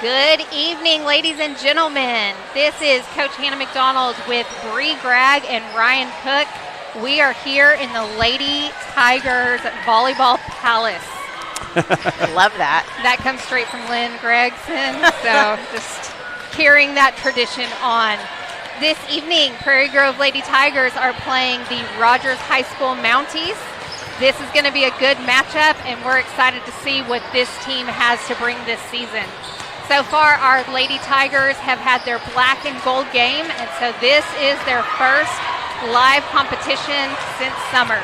Good evening, ladies and gentlemen. This is Coach Hannah McDonald with Bree Gregg and Ryan Cook. We are here in the Lady Tigers Volleyball Palace. Love that. That comes straight from Lynn Gregson, so just carrying that tradition on. This evening, Prairie Grove Lady Tigers are playing the Rogers High School Mounties. This is going to be a good matchup, and we're excited to see what this team has to bring this season. So far, our Lady Tigers have had their black and gold game, and so this is their first live competition since summer.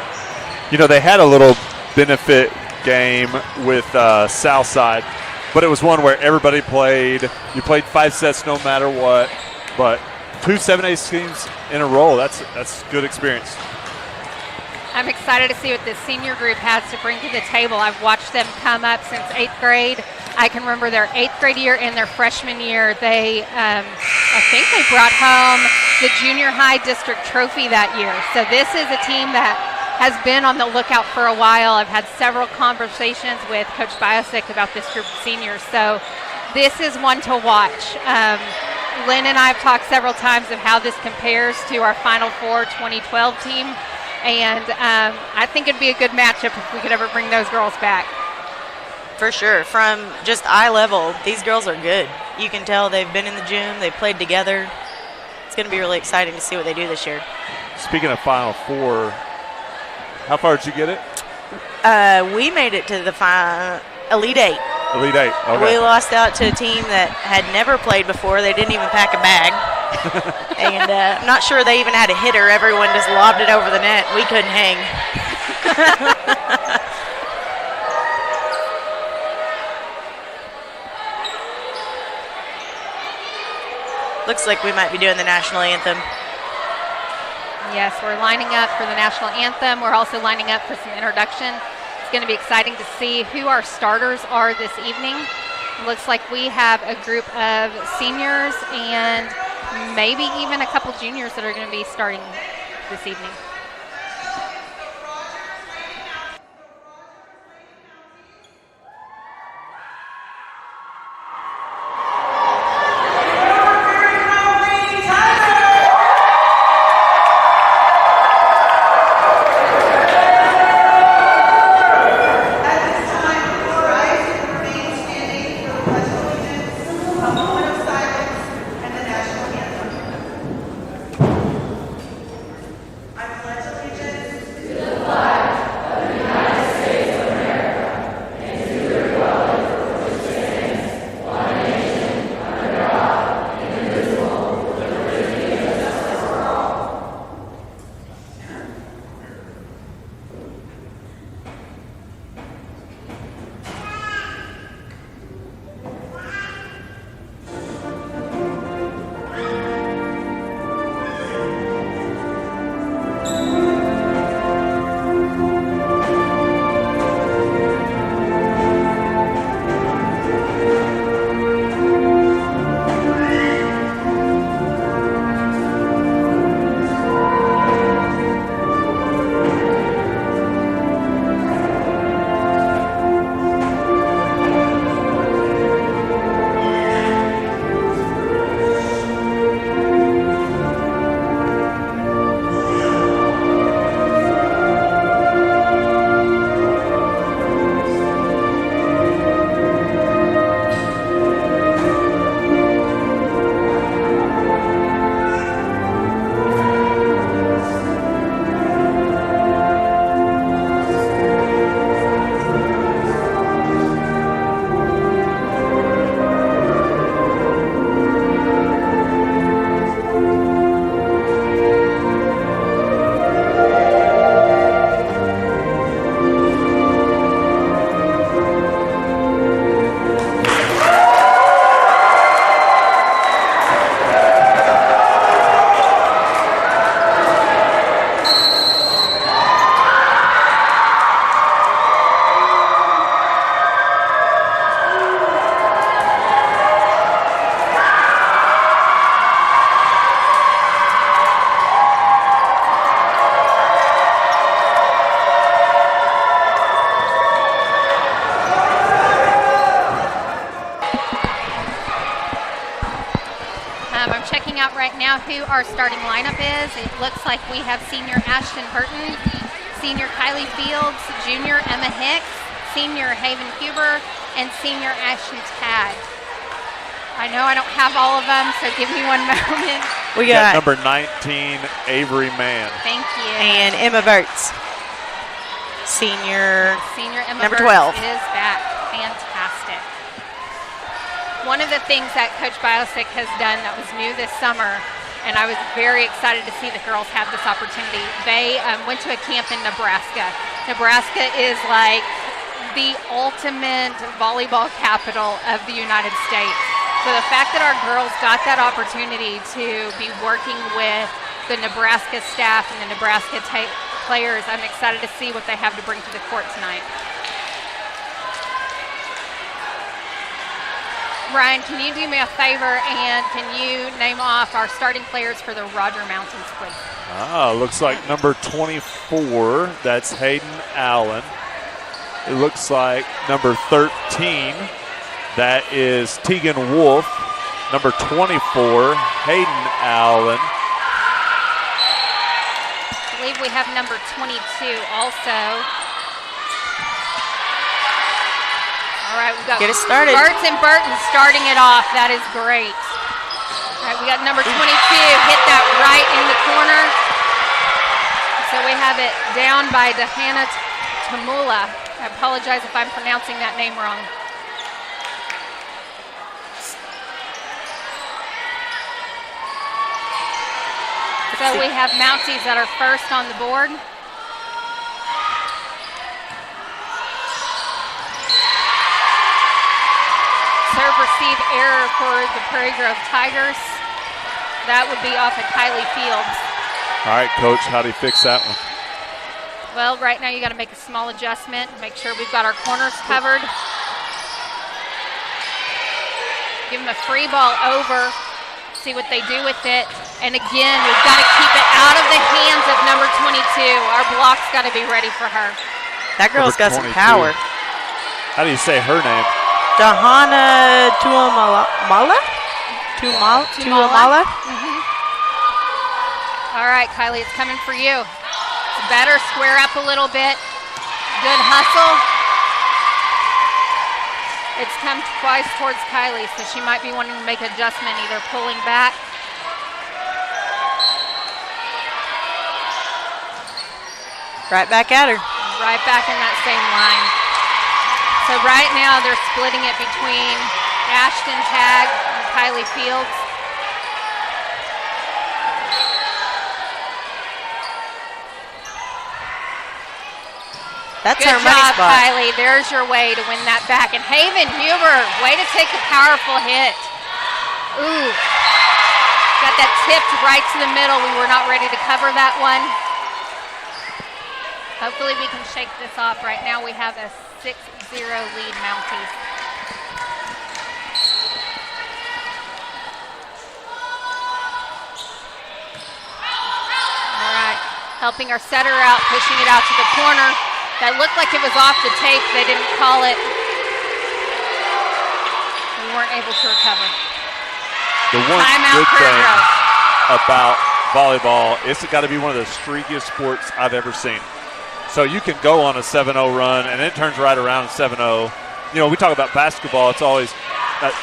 You know, they had a little benefit game with Southside, but it was one where everybody played. You played 5 sets no matter what, but 2 7A teams in a row, that's good experience. I'm excited to see what this senior group has to bring to the table. I've watched them come up since 8th grade. I can remember their 8th grade year and their freshman year. They, I think they brought home the junior high district trophy that year. So this is a team that has been on the lookout for a while. I've had several conversations with Coach Biosic about this group of seniors. So this is one to watch. Lynn and I have talked several times of how this compares to our Final Four 2012 team. And I think it'd be a good matchup if we could ever bring those girls back. For sure. From just eye level, these girls are good. You can tell they've been in the gym, they've played together. It's going to be really exciting to see what they do this year. Speaking of Final Four, how far did you get it? We made it to the Elite Eight. Elite Eight, okay. We lost out to a team that had never played before. They didn't even pack a bag. And I'm not sure they even had a hitter. Everyone just lobbed it over the net. We couldn't hang. Looks like we might be doing the national anthem. Yes, we're lining up for the national anthem. We're also lining up for some introduction. It's going to be exciting to see who our starters are this evening. Looks like we have a group of seniors and maybe even a couple juniors that are going to be starting this evening. I right now who our starting lineup is. It looks like we have senior Ashton Burton, senior Kylie Fields, junior Emma Hicks, senior Haven Huber, and senior Ashton Tagg. I know I don't have all of them, so give me one moment. We got number 19, Avery Mann. Thank you. And Emma Burtz, senior Emma number Burtz 12. is back. Fantastic. One of the things that Coach Biosick has done that was new this summer, and I was very excited to see the girls have this opportunity. They went to a camp in Nebraska. Nebraska is like the ultimate volleyball capital of the United States. So the fact that our girls got that opportunity to be working with the Nebraska staff and the Nebraska players, I'm excited to see what they have to bring to the court tonight. Ryan, can you do me a favor and can you name off our starting players for the Roger Mountains, please? Looks like number 24, that's Hayden Allen. It looks like number 13, that is Tegan Wolf. Number 24, Hayden Allen. I believe we have number 22 also. All right, we've got Get it started. Burtz and Burton starting it off. That is great. All right, we got number 22, hit that right in the corner. So we have it down by Dahana Tamula. I apologize if I'm pronouncing that name wrong. So we have Mounties that are first on the board. Serve receive error for the Prairie Grove Tigers. That would be off of Kylie Fields. All right, Coach, how do you fix that one? Well, right now you got to make a small adjustment. Make sure we've got our corners covered. Give them a free ball over. See what they do with it. And again, we've got to keep it out of the hands of number 22. Our block's got to be ready for her. That girl's got some 22. power. How do you say her name? Dahana Tuamala? Tuamala? All right, Kylie, it's coming for you. It's better. Square up a little bit. Good hustle. It's come twice towards Kylie, so she might be wanting to make an adjustment, either pulling back. Right back at her. Right back in that same line. So right now they're splitting it between Ashton Tagg and Kylie Fields. That's Good her money job, spot. Kylie. There's your way to win that back. And Haven Huber, way to take a powerful hit. Ooh. Got that tipped right to the middle. We were not ready to cover that one. Hopefully we can shake this off. Right now we have a 6-0 lead, Mounties. All right, helping our setter out, pushing it out to the corner. That looked like it was off the tape. They didn't call it. We weren't able to recover. The one Timeout, good Prairie thing Grove. about volleyball, it's got to be one of the streakiest sports I've ever seen. So you can go on a 7-0 run, and it turns right around 7-0. You know, we talk about basketball. It's always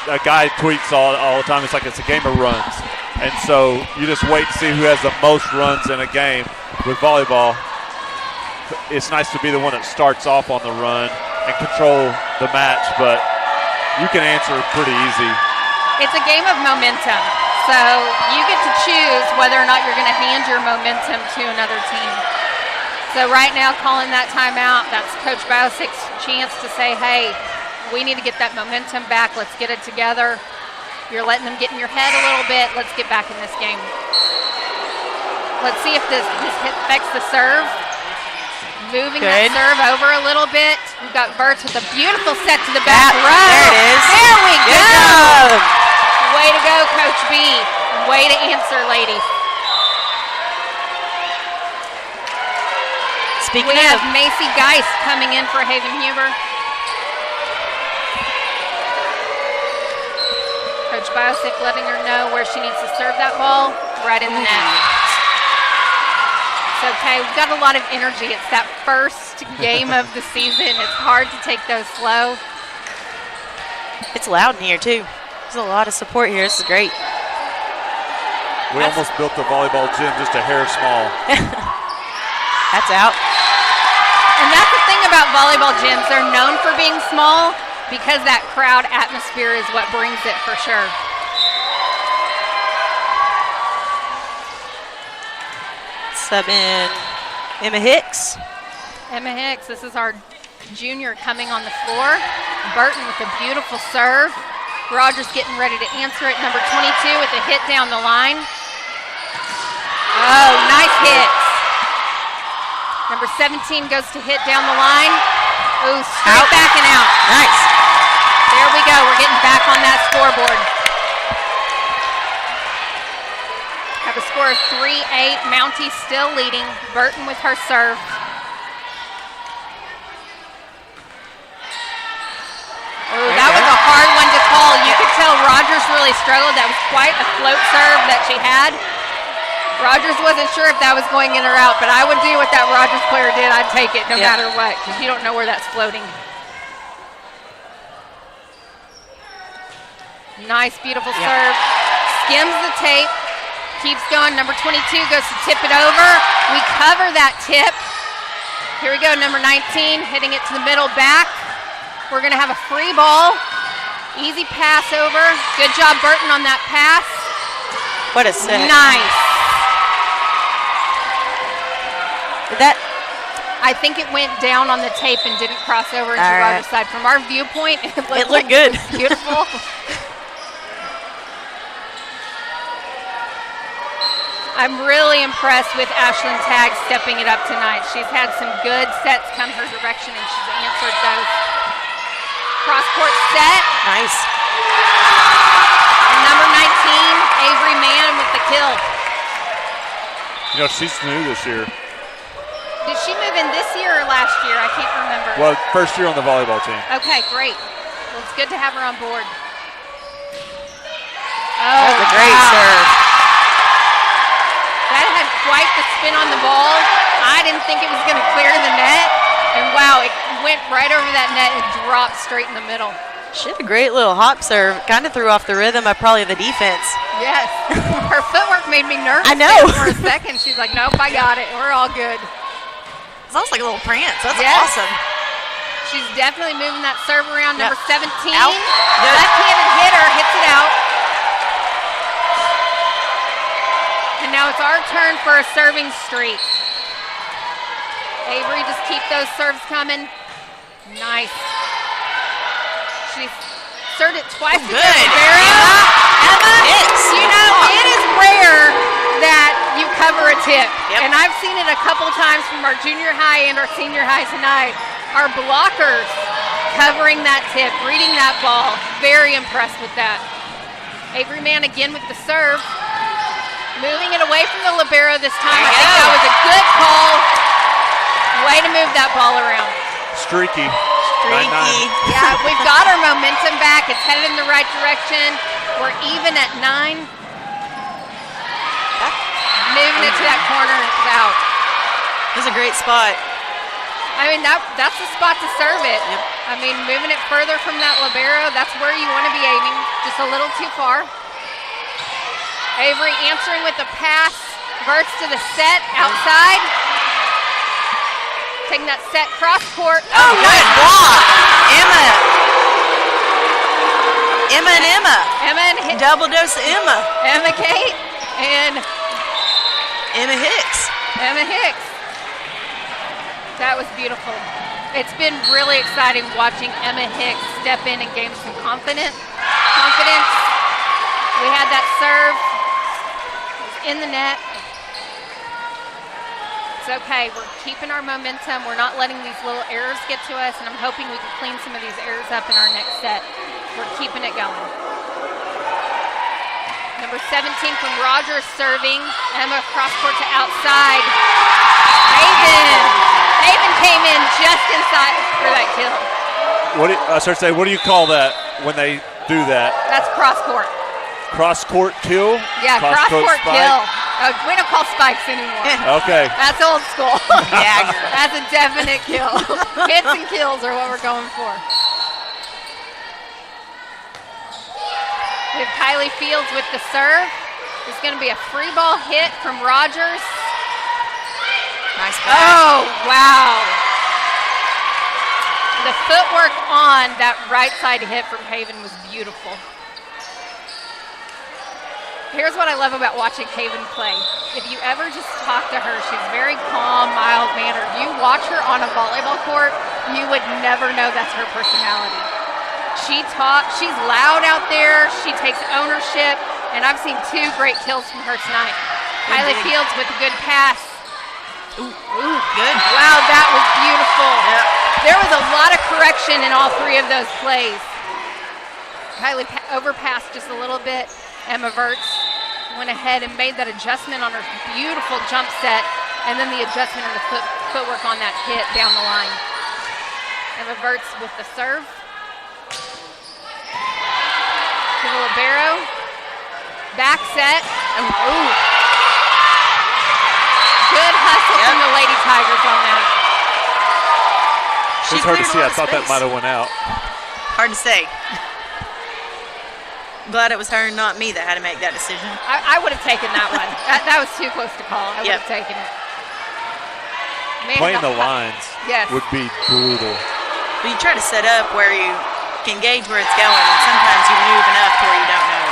a guy tweets all the time. It's like it's a game of runs. And so you just wait to see who has the most runs in a game. With volleyball, it's nice to be the one that starts off on the run and control the match, but you can answer pretty easy. It's a game of momentum. So you get to choose whether or not you're going to hand your momentum to another team. So right now, calling that timeout, that's Coach Biosick's chance to say, hey, we need to get that momentum back. Let's get it together. You're letting them get in your head a little bit. Let's get back in this game. Let's see if this affects the serve. Moving that serve over a little bit. We've got Burtz with a beautiful set to the back row. There it is. There we Good go. job. Way to go, Coach B. Way to answer, ladies. Speaking We of, have Macy Geist coming in for Haven Huber. Coach Biosic letting her know where she needs to serve that ball, right in the net. It's okay. We've got a lot of energy. It's that first game of the season. It's hard to take those slow. It's loud in here, too. There's a lot of support here. This is great. We almost built the volleyball gym just a hair small. That's out. And that's the thing about volleyball gyms. They're known for being small because that crowd atmosphere is what brings it for sure. Sub in Emma Hicks. Emma Hicks, this is our junior coming on the floor. Burton with a beautiful serve. Rogers getting ready to answer it. Number 22 with a hit down the line. Oh, nice hits. Number 17 goes to hit down the line. Ooh, straight back and out. Nice. There we go. We're getting back on that scoreboard. Have a score of 3-8. Mounties still leading. Burton with her serve. Oh, that was a hard one to call. You could tell Rogers really struggled. That was quite a float serve that she had. Rogers wasn't sure if that was going in or out, but I would do what that Rogers player did. I'd take it no matter what, because you don't know where that's floating. Nice, beautiful serve. Skims the tape. Keeps going. Number 22 goes to tip it over. We cover that tip. Here we go. Number 19 hitting it to the middle back. We're going to have a free ball. Easy pass over. Good job, Burton, on that pass. What a set. Nice. I think it went down on the tape and didn't cross over into Rogers' side. From our viewpoint, it looked good. Beautiful. I'm really impressed with Ashlyn Tagg stepping it up tonight. She's had some good sets come her direction, and she's answered those. Cross-court set. Nice. And number 19, Avery Mann with the kill. You know, she's new this year. Did she move in this year or last year? I can't remember. Well, first year on the volleyball team. Okay, great. Well, it's good to have her on board. That was a great serve. That had quite the spin on the ball. I didn't think it was going to clear the net. And wow, it went right over that net and dropped straight in the middle. She had a great little hop serve. Kind of threw off the rhythm of probably the defense. Yes. Her footwork made me nervous. I know. For a second, she's like, nope, I got it. We're all good. It's almost like a little prance. That's awesome. She's definitely moving that serve around. Number 17. Out. Left-handed hitter hits it out. And now it's our turn for a serving streak. Avery, just keep those serves coming. Nice. She served it twice against Emma hits. You know, it is rare that you cover a tip. And I've seen it a couple times from our junior high and our senior high tonight. Our blockers covering that tip, reading that ball. Very impressed with that. Avery Mann again with the serve. Moving it away from the libero this time. I think that was a good call. Way to move that ball around. Streaky. 9-9. Yeah, we've got our momentum back. It's headed in the right direction. We're even at 9. Moving it to that corner. It's out. This is a great spot. I mean, that's the spot to serve it. Yep. I mean, moving it further from that libero, that's where you want to be aiming. Just a little too far. Avery answering with a pass. Verts to the set outside. Taking that set cross court. Oh, good block. Emma and double dose of Emma. Emma Kate and Emma Hicks. That was beautiful. It's been really exciting watching Emma Hicks step in and gain some confidence. We had that serve. It was in the net. It's okay. We're keeping our momentum. We're not letting these little errors get to us, and I'm hoping we can clean some of these errors up in our next set. We're keeping it going. Number 17 from Rogers serving. Emma cross court to outside. Haven came in just inside for that kill. What do you call that when they do that? That's cross court. cross-court kill. Yeah, cross-court spike. kill. We don't call spikes anymore. Okay. That's old school. Yeah. That's a definite kill. Hits and kills are what we're going for. We have Kylie Fields with the serve. It's going to be a free ball hit from Rogers. Nice pass. Oh, wow. The footwork on that right side hit from Haven was beautiful. Here's what I love about watching Haven play. If you ever just talk to her, she's very calm, mild-mannered. You watch her on a volleyball court, you would never know that's her personality. She's loud out there, she takes ownership, and I've seen 2 great kills from her tonight. Kylie Fields with a good pass. Ooh, good. Wow, that was beautiful. Yep. There was a lot of correction in all 3 of those plays. Kylie overpassed just a little bit. Emma Verts went ahead and made that adjustment on her beautiful jump set, and then the adjustment in the footwork on that hit down the line. Emma Verts with the serve. To the libero. Back set. Ooh. Good hustle from the Lady Tigers on that. It's hard to see. I thought that might have went out. Hard to say. Glad it was her, not me, that had to make that decision. I would have taken that one. That was too close to call. I would have taken it. Man, Playing the lines would be brutal. Well, you try to set up where you can gauge where it's going, and sometimes you move enough to where you don't know.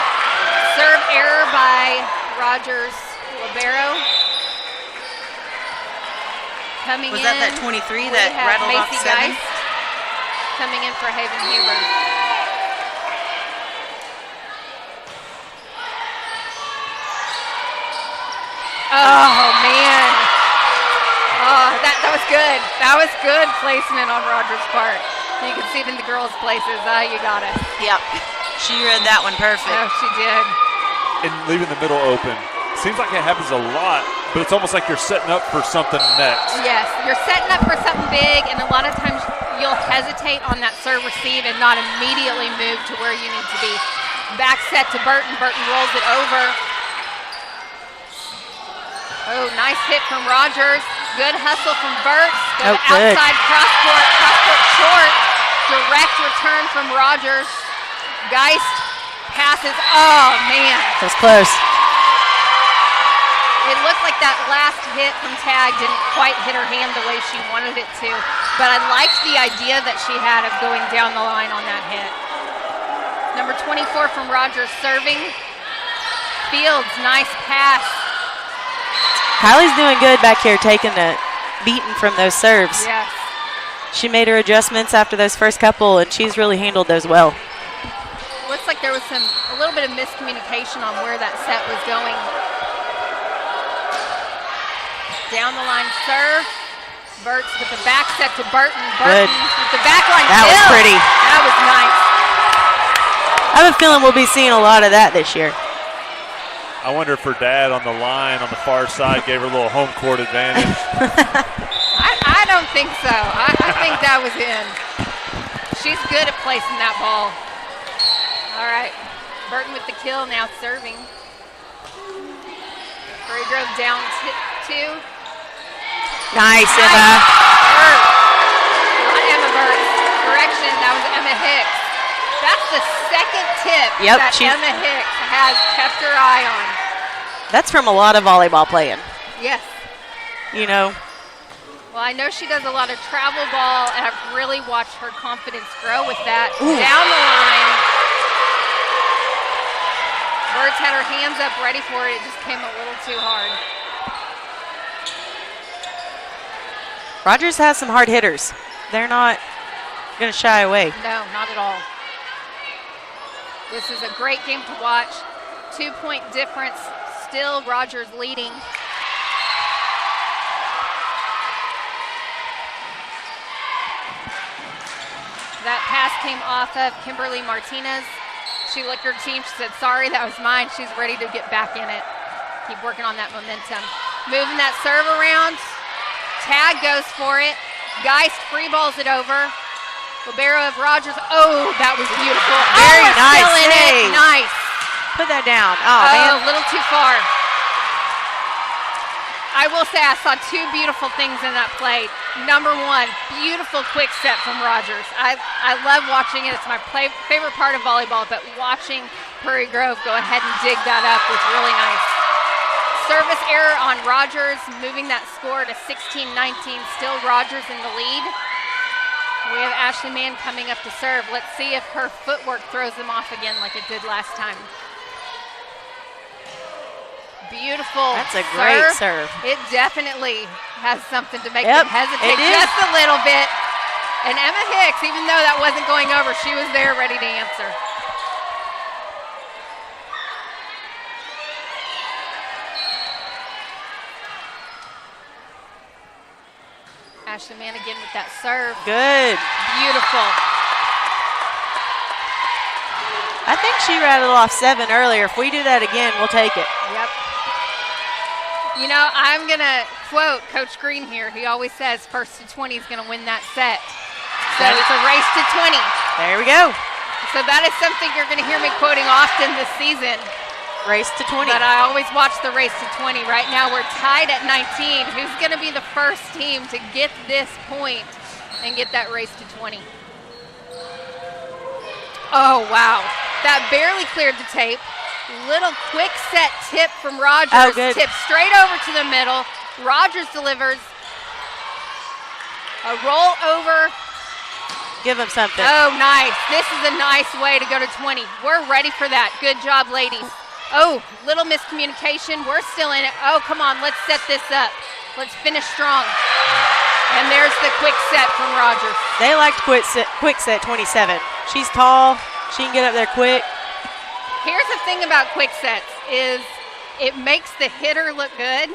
Serve error by Rogers libero. Coming was in. Was that 23 that rattled off 7? Geist coming in for Haven Huber. Oh, man. Oh, that was good. That was good placement on Rogers' part. You can see it in the girls' places. You got it. Yep. She read that one perfect. Oh, she did. And leaving the middle open. Seems like it happens a lot, but it's almost like you're setting up for something next. Yes, you're setting up for something big, and a lot of times you'll hesitate on that serve receive and not immediately move to where you need to be. Back set to Burton. Burton rolls it over. Oh, nice hit from Rogers. Good hustle from Burks. Go to outside cross-court short. Direct return from Rogers. Geist passes. Oh, man. That was close. It looked like that last hit from Tag didn't quite hit her hand the way she wanted it to. But I liked the idea that she had of going down the line on that hit. Number 24 from Rogers serving. Fields, nice pass. Kylie's doing good back here, taking the beating from those serves. Yes. She made her adjustments after those first couple, and she's really handled those well. Looks like there was a little bit of miscommunication on where that set was going. Down the line serve. Burks with the back set to Burton. Burton with the back line That kill. was pretty. That was nice. I have a feeling we'll be seeing a lot of that this year. I wonder if her dad on the line on the far side gave her a little home court advantage. I don't think so. I think that was in. She's good at placing that ball. All right. Burton with the kill, now serving. Prairie Grove down 2. Nice, Emma. Not Emma Burks. Correction, that was Emma Hicks. That's the second tip that Emma Hicks has kept her eye on. That's from a lot of volleyball playing. Yes. You know. Well, I know she does a lot of travel ball, and I've really watched her confidence grow with that. Ooh. Down the line. Birds had her hands up ready for it. It just came a little too hard. Rogers has some hard hitters. They're not going to shy away. No, not at all. This is a great game to watch. 2-point difference. Still Rogers leading. That pass came off of Kimberly Martinez. She looked at her team. She said, sorry, that was mine. She's ready to get back in it. Keep working on that momentum. Moving that serve around. Tag goes for it. Geist free balls it over. Libero of Rogers. Oh, that was beautiful. Very nice. Still in it. Nice. Put that down. Oh, man. A little too far. I will say I saw two beautiful things in that play. Number one, beautiful quick set from Rogers. I love watching it. It's my favorite part of volleyball, but watching Prairie Grove go ahead and dig that up was really nice. Service error on Rogers, moving that score to 16-19. Still Rogers in the lead. We have Ashley Mann coming up to serve. Let's see if her footwork throws them off again like it did last time. Beautiful. That's a great serve. It definitely has something to make them hesitate just a little bit. And Emma Hicks, even though that wasn't going over, she was there ready to answer. Ashley Mann again with that serve. Good. Beautiful. I think she rattled off 7 earlier. If we do that again, we'll take it. Yep. You know, I'm going to quote Coach Green here. He always says first to 20 is going to win that set. So it's a race to 20. There we go. So that is something you're going to hear me quoting often this season. Race to 20. But I always watch the race to 20. Right now we're tied at 19. Who's going to be the first team to get this point and get that race to 20? Oh, wow. That barely cleared the tape. Little quick set tip from Rogers. Oh, good. Tip straight over to the middle. Rogers delivers. A roll over. Give him something. Oh, nice. This is a nice way to go to 20. We're ready for that. Good job, ladies. Oh, little miscommunication. We're still in it. Oh, come on. Let's set this up. Let's finish strong. And there's the quick set from Rogers. They liked quick set 27. She's tall. She can get up there quick. Here's the thing about quick sets is it makes the hitter look good,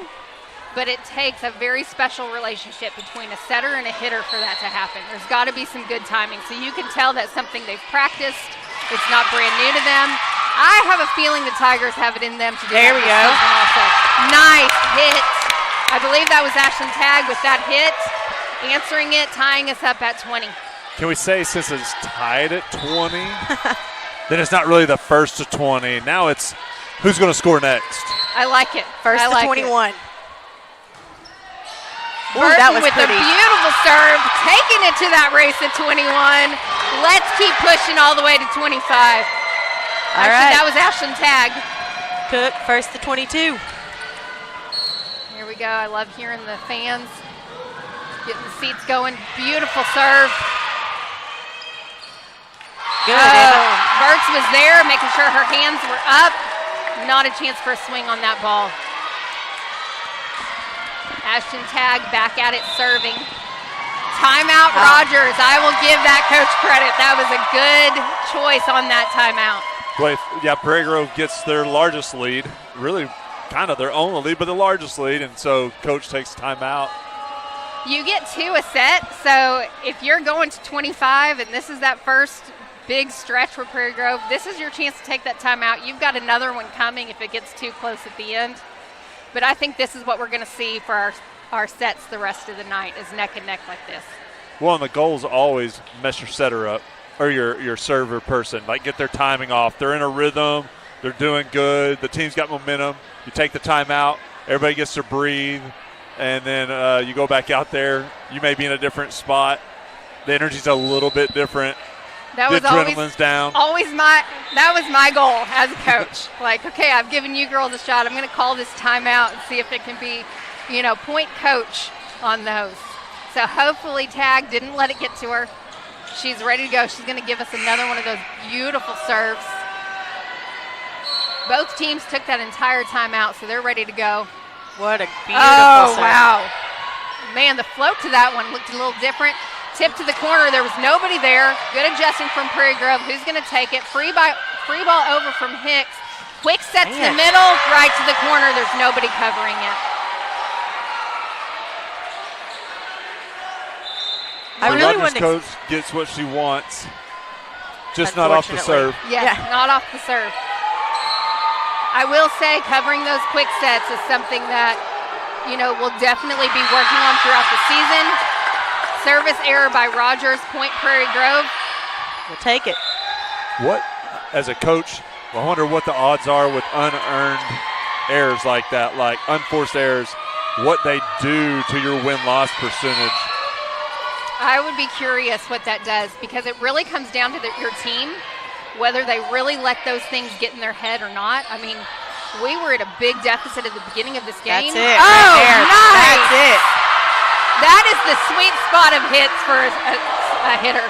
but it takes a very special relationship between a setter and a hitter for that to happen. There's got to be some good timing. So you can tell that's something they've practiced. It's not brand new to them. I have a feeling the Tigers have it in them to do there that we this go. season also. Nice hit. I believe that was Ashlyn Tagg with that hit, answering it, tying us up at 20. Can we say since it's tied at 20, then it's not really the first to 20. Now it's who's going to score next. I like it. First I to like 21. Ooh, that was with pretty. A beautiful serve, taking it to that race at 21. Let's keep pushing all the way to 25. Actually, right. That was Ashlyn Tagg. Cook, first to 22. Here we go. I love hearing the fans getting the seats going. Beautiful serve. Good. Burks was there, making sure her hands were up. Not a chance for a swing on that ball. Ashlyn Tagg back at it serving. Timeout, Rogers. I will give that coach credit. That was a good choice on that timeout. Boy, yeah, Prairie Grove gets their largest lead. Really kind of their only lead, but the largest lead, and so coach takes timeout. You get 2 a set, so if you're going to 25 and this is that first big stretch for Prairie Grove, this is your chance to take that timeout. You've got another one coming if it gets too close at the end. But I think this is what we're going to see for our sets the rest of the night, is neck and neck like this. Well, and the goal is always mess your setter up or your server person. Like get their timing off. They're in a rhythm. They're doing good. The team's got momentum. You take the timeout. Everybody gets to breathe. And then you go back out there. You may be in a different spot. The energy's a little bit different. That was adrenaline's down. That was my goal as a coach. Like, okay, I've given you girls a shot. I'm going to call this timeout and see if it can be, point coach on those. So hopefully Tagg didn't let it get to her. She's ready to go. She's going to give us another one of those beautiful serves. Both teams took that entire timeout, so they're ready to go. What a beautiful serve. Wow. Man, the float to that one looked a little different. Tip to the corner. There was nobody there. Good adjusting from Prairie Grove. Who's going to take it? Free ball over from Hicks. Quick set to the middle, right to the corner. There's nobody covering it. I really want coach gets what she wants, just not off the serve. Yes, not off the serve. I will say covering those quick sets is something that, we'll definitely be working on throughout the season. Service error by Rogers, point Prairie Grove. We'll take it. What, as a coach, Well, I wonder what the odds are with unearned errors like that, like unforced errors, what they do to your win-loss percentage. I would be curious what that does, because it really comes down to your team, whether they really let those things get in their head or not. I mean, we were at a big deficit at the beginning of this game. That's it. Oh, right nice. That's it. That is the sweet spot of hits for a hitter.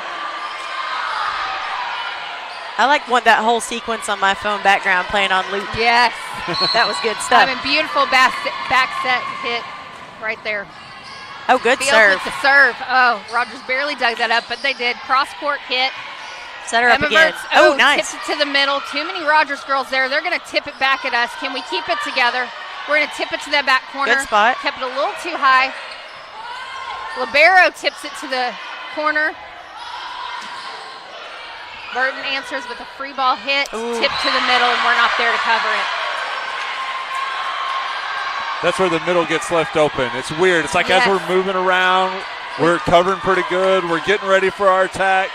I like that whole sequence on my phone background playing on loop. Yes. That was good stuff. I mean, beautiful back set hit right there. Oh, good Fields serve. with the serve. Oh, Rogers barely dug that up, but they did. Cross-court hit. Set her up Emma again. Mertz, Oh, nice. Tipped it to the middle. Too many Rogers girls there. They're going to tip it back at us. Can we keep it together? We're going to tip it to that back corner. Good spot. Kept it a little too high. Libero tips it to the corner. Burton answers with a free ball hit. Ooh. Tipped to the middle, and we're not there to cover it. That's where the middle gets left open. It's weird. It's like Yes. as we're moving around, we're covering pretty good. We're getting ready for our attack,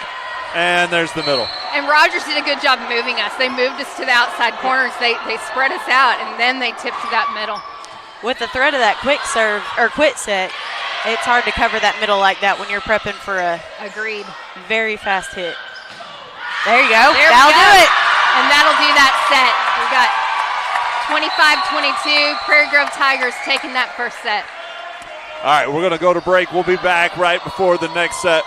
and there's the middle. And Rogers did a good job moving us. They moved us to the outside corners. They spread us out, and then they tipped to that middle. With the threat of that quick serve or quit set, it's hard to cover that middle like that when you're prepping for a Agreed. very fast hit. There you go. There That'll we go. do it. And that'll do that set. We got 25-22. Prairie Grove Tigers taking that first set. All right, we're going to go to break. We'll be back right before the next set.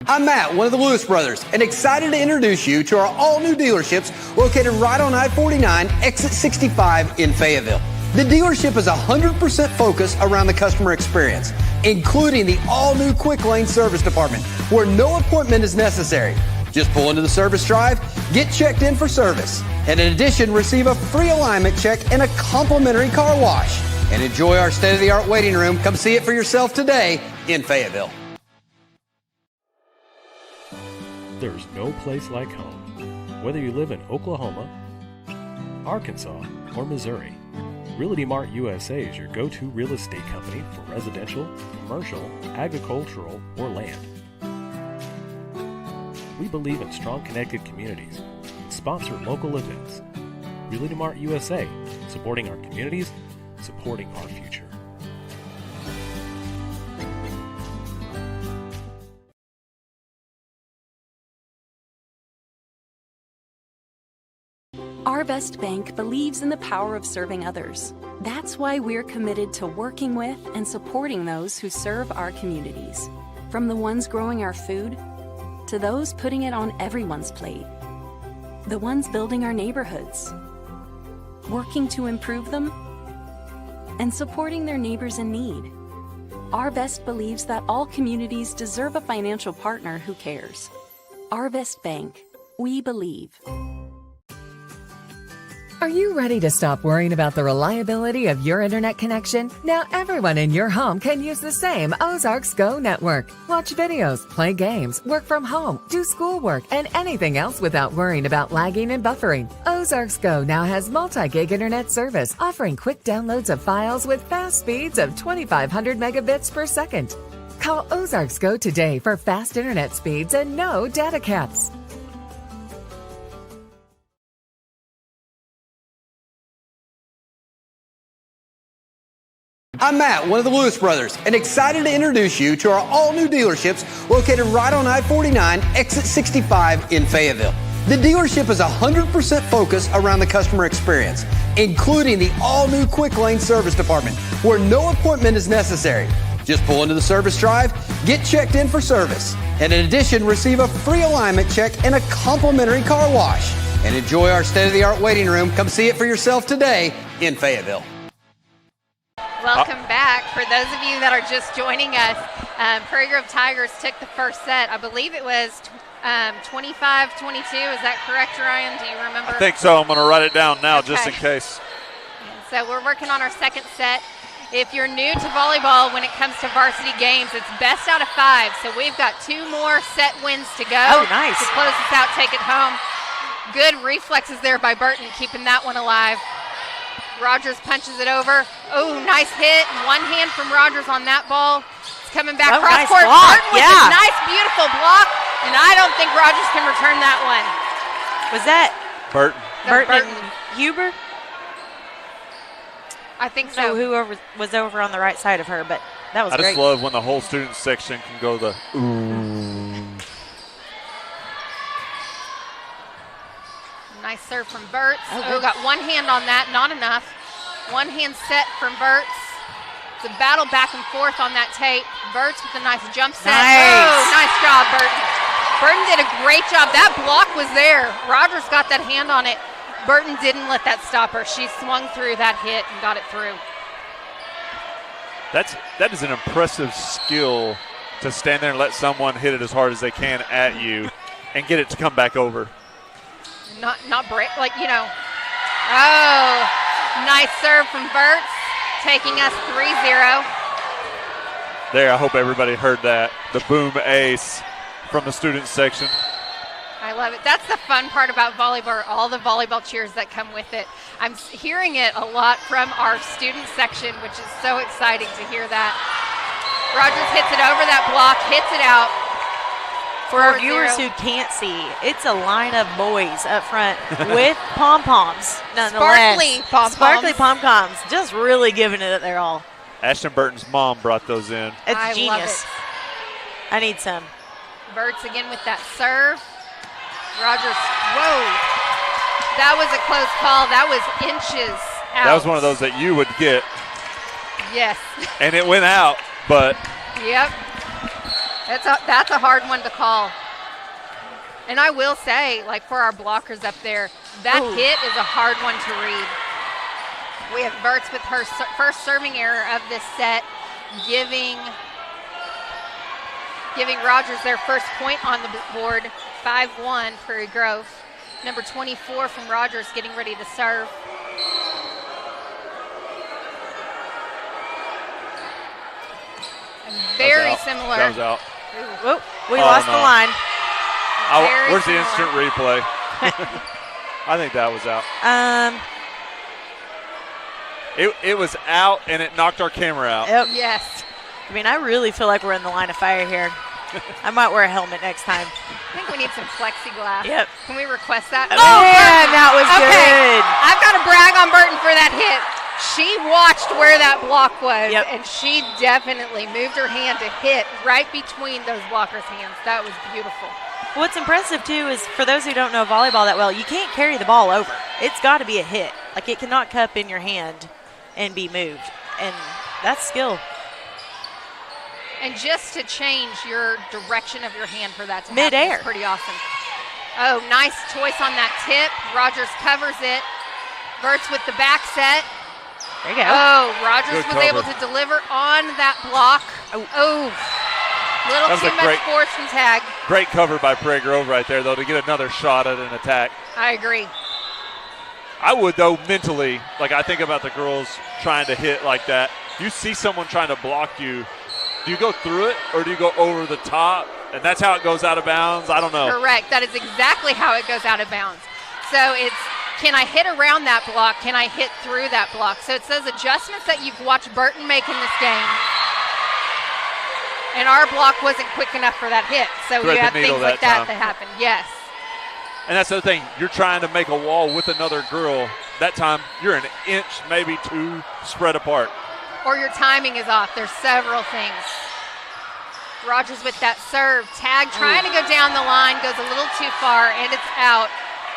I'm Matt, one of the Lewis brothers, and excited to introduce you to our all-new dealerships located right on I-49, exit 65 in Fayetteville. The dealership is 100% focused around the customer experience, including the all-new Quick Lane Service Department, where no appointment is necessary. Just pull into the service drive, get checked in for service, and in addition, receive a free alignment check and a complimentary car wash. And enjoy our state-of-the-art waiting room. Come see it for yourself today in Fayetteville. There's no place like home. Whether you live in Oklahoma, Arkansas, or Missouri, Realty Mart USA is your go-to real estate company for residential, commercial, agricultural, or land. We believe in strong connected communities and sponsor local events. Realty Mart USA, supporting our communities, supporting our future. Our Best Bank believes in the power of serving others. That's why we're committed to working with and supporting those who serve our communities. From the ones growing our food, to those putting it on everyone's plate. The ones building our neighborhoods, working to improve them, and supporting their neighbors in need. Our Best believes that all communities deserve a financial partner who cares. Our Best Bank. We believe. Are you ready to stop worrying about the reliability of your internet connection? Now everyone in your home can use the same Ozarks Go network. Watch videos, play games, work from home, do schoolwork, and anything else without worrying about lagging and buffering. Ozarks Go now has multi-gig internet service, offering quick downloads of files with fast speeds of 2,500 megabits per second. Call Ozarks Go today for fast internet speeds and no data caps. I'm Matt, one of the Lewis brothers, and excited to introduce you to our all-new dealerships located right on I-49, exit 65 in Fayetteville. The dealership is 100% focused around the customer experience, including the all-new Quick Lane Service Department, where no appointment is necessary. Just pull into the service drive, get checked in for service, and in addition, receive a free alignment check and a complimentary car wash. And enjoy our state-of-the-art waiting room. Come see it for yourself today in Fayetteville. Welcome back. For those of you that are just joining us, Prairie Grove Tigers took the first set. I believe it was 25-22. Is that correct, Ryan? Do you remember? I think so. I'm going to write it down now just in Okay. case. So we're working on our second set. If you're new to volleyball when it comes to varsity games, it's best out of 5. So we've got 2 more set wins to go. Oh, nice. To close this out, take it home. Good reflexes there by Burton, keeping that one alive. Rogers punches it over. Oh, nice hit. One hand from Rogers on that ball. It's coming back Oh, cross nice court. block. Burton with Yeah. a nice, beautiful block. And I don't think Rogers can return that one. Was that Burton. Burton and Huber? I think So so. whoever was over on the right side of her, but that was I great. just love when the whole student section can go the ooh. Nice serve from Burtz. Oh, Oh, good. got one hand on that, not enough. One hand set from Burtz. It's a battle back and forth on that tape. Burtz with a nice jump set. Nice. Oh, nice job, Burton. Burton did a great job. That block was there. Rogers got that hand on it. Burton didn't let that stop her. She swung through that hit and got it through. That is an impressive skill to stand there and let someone hit it as hard as they can at you and get it to come back over. Not break, like, you know. Oh, nice serve from Burtz, taking us 3-0. There, I hope everybody heard that. The boom ace from the student section. I love it. That's the fun part about volleyball, all the volleyball cheers that come with it. I'm hearing it a lot from our student section, which is so exciting to hear that. Rogers hits it over that block, hits it out. For our 4-0. viewers who can't see, it's a line of boys up front with pom-poms, nonetheless. Sparkly pom-poms. Sparkly pom-poms, just really giving it their all. Ashton Burton's mom brought those in. It's I genius. love it. I need some. Burtz again with that serve. Rogers, whoa. That was a close call. That was inches out. That was one of those that you would get, Yes. and it went out, but Yep. That's a hard one to call. And I will say, like, for our blockers up there, that hit is a hard one to read. We have Burtz with her first serving error of this set, giving Rogers their first point on the board, 5-1 Prairie Grove. Number 24 from Rogers getting ready to serve. And very similar. That was out. Whoop, we Oh, lost no. the line. Very Where's the similar. instant replay? I think that was out. It was out, and it knocked our camera out. Yep. Yes. I mean, I really feel like we're in the line of fire here. I might wear a helmet next time. I think we need some plexiglass. Yep. Can we request that? Man, that was Okay. good. I've got to brag on Burton for that hit. She watched where that block was, Yep. and she definitely moved her hand to hit right between those blockers' hands. That was beautiful. What's impressive, too, is for those who don't know volleyball that well, you can't carry the ball over. It's got to be a hit. Like, it cannot cup in your hand and be moved. And that's skill. And just to change your direction of your hand for that to Mid-air. happen is pretty awesome. Oh, nice choice on that tip. Rogers covers it. Burtz with the back set. There you go. Oh, Rogers Good was able cover. to deliver on that block. Oh, little That was too a much great- force from tag. Great cover by Prairie Grove right there, though, to get another shot at an attack. I agree. I would, though, mentally, like I think about the girls trying to hit like that. You see someone trying to block you, do you go through it or do you go over the top? And that's how it goes out of bounds? I don't know. Correct. That is exactly how it goes out of bounds. So it's, can I hit around that block? Can I hit through that block? So it's those adjustments that you've watched Burton make in this game. And our block wasn't quick enough for that hit. So Thread you the have needle things like that that time. that happen. Yes. And that's the other thing. You're trying to make a wall with another girl. That time, you're an inch, maybe two, spread apart. Or your timing is off. There's several things. Rogers with that serve. Tag trying to go down the line, goes a little too far, and it's out.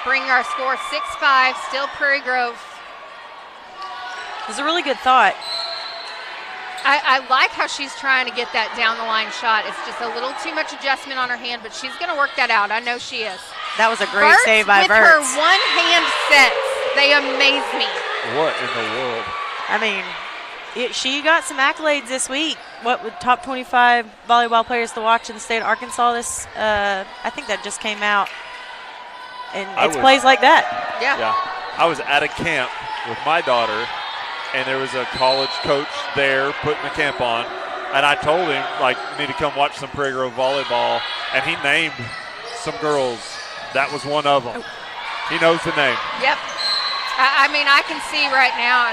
Bringing our score 6-5, still Prairie Grove. It was a really good thought. I like how she's trying to get that down the line shot. It's just a little too much adjustment on her hand, but she's going to work that out. I know she is. That was a great Burtz save by with her Burtz. one-hand sets. They amaze me. What in the world? I mean, she got some accolades this week. What with top 25 volleyball players to watch in the state of Arkansas? This, I think that just came out. And it's plays like that. Yeah. I was at a camp with my daughter, and there was a college coach there putting the camp on. And I told him, like, you need to come watch some Prairie Grove volleyball. And he named some girls. That was one of them. He knows the name. Yep. I mean, I can see right now,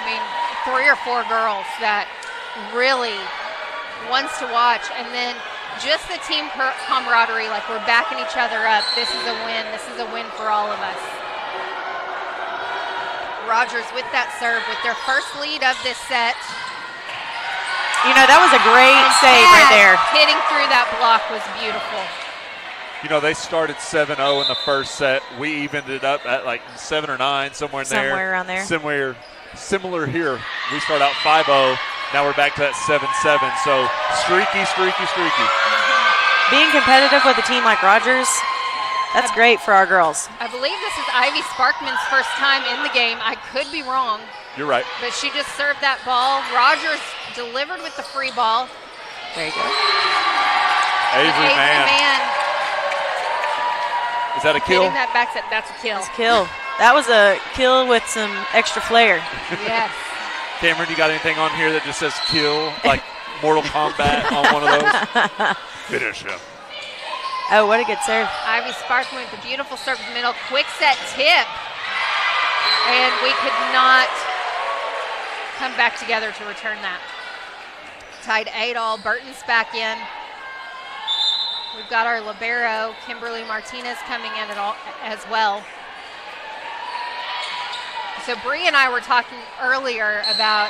3 or 4 girls that really wants to watch. And then just the team camaraderie, like we're backing each other up. This is a win. This is a win for all of us. Rogers with that serve with their first lead of this set. You know, that was a great save right there. Hitting through that block was beautiful. You know, they started 7-0 in the first set. We evened it up at like 7 or 9, somewhere in there. Somewhere around there. Similar here. We start out 5-0. Now we're back to that 7-7. So streaky. Being competitive with a team like Rogers, that's great for our girls. I believe this is Ivy Sparkman's first time in the game. I could be wrong. You're right. But she just served that ball. Rogers delivered with the free ball. There you go. Avery Mann. Is that a kill? Hitting that back set, that's a kill. That's a kill. That was a kill with some extra flair. Yes. Cameron, you got anything on here that just says kill, like Mortal Kombat on one of those? Finish him. Oh, what a good serve. Ivy Sparkman with a beautiful serve to the middle. Quick set tip. And we could not come back together to return that. Tied 8-all. Burton's back in. We've got our libero, Kimberly Martinez, coming in as well. So Bree and I were talking earlier about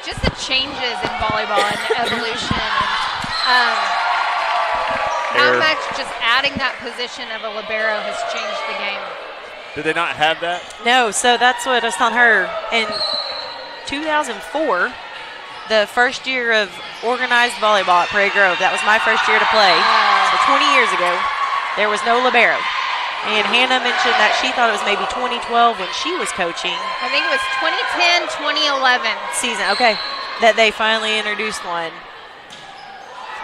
just the changes in volleyball and the evolution and how much just adding that position of a libero has changed the game. Did they not have that? No, so that's what I was telling her. In 2004, the first year of organized volleyball at Prairie Grove, that was my first year to play. So 20 years ago, there was no libero. And Hannah mentioned that she thought it was maybe 2012 when she was coaching. I think it was 2010, 2011. Season, okay, that they finally introduced one.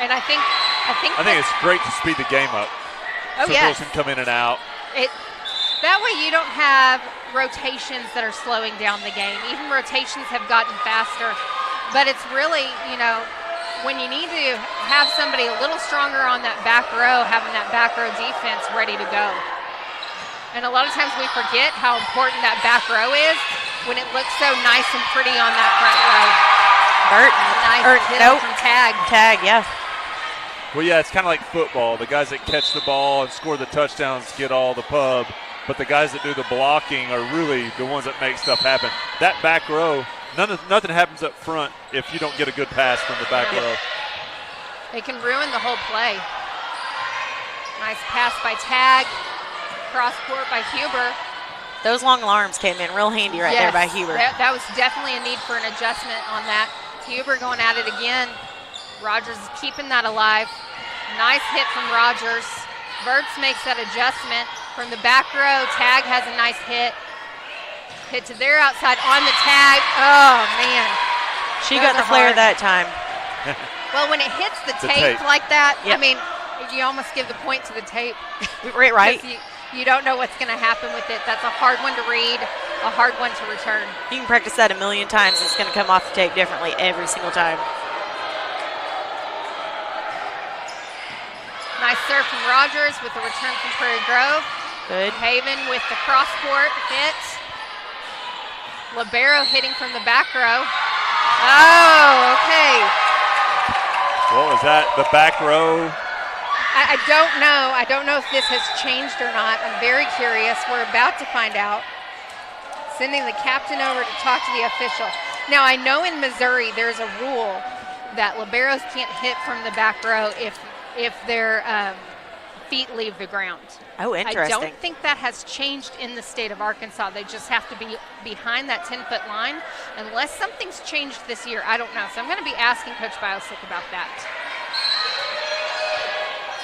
And I think it's great to speed the game up. Oh, so yes. girls can come in and out. That way you don't have rotations that are slowing down the game. Even rotations have gotten faster. But it's really, you know, when you need to have somebody a little stronger on that back row, having that back row defense ready to go. And a lot of times we forget how important that back row is when it looks so nice and pretty on that front row. Nice hit from Tag. Tag, yeah. Well, yeah, it's kind of like football. The guys that catch the ball and score the touchdowns get all the pub, but the guys that do the blocking are really the ones that make stuff happen. That back row, nothing happens up front if you don't get a good pass from the back row. They can ruin the whole play. Nice pass by Tag. Cross court by Huber. Those long arms came in real handy right there by Huber. That was definitely a need for an adjustment on that. Huber going at it again. Rogers is keeping that alive. Nice hit from Rogers. Verts makes that adjustment from the back row. Tag has a nice hit. Hit to their outside on the Tag. Oh, man. She got the flare that time. Well, when it hits the tape like that, yep. I mean, you almost give the point to the tape. Right. You don't know what's going to happen with it. That's a hard one to read, a hard one to return. You can practice that a million times. It's going to come off the tape differently every single time. Nice serve from Rogers with the return from Prairie Grove. Good. Haven with the cross court hit. Libero hitting from the back row. Oh, okay. What was that? The back row? I don't know. I don't know if this has changed or not. I'm very curious. We're about to find out. Sending the captain over to talk to the official. Now, I know in Missouri there's a rule that liberos can't hit from the back row if their feet leave the ground. Oh, interesting. I don't think that has changed in the state of Arkansas. They just have to be behind that 10-foot line. Unless something's changed this year, I don't know. So I'm going to be asking Coach Biosick about that.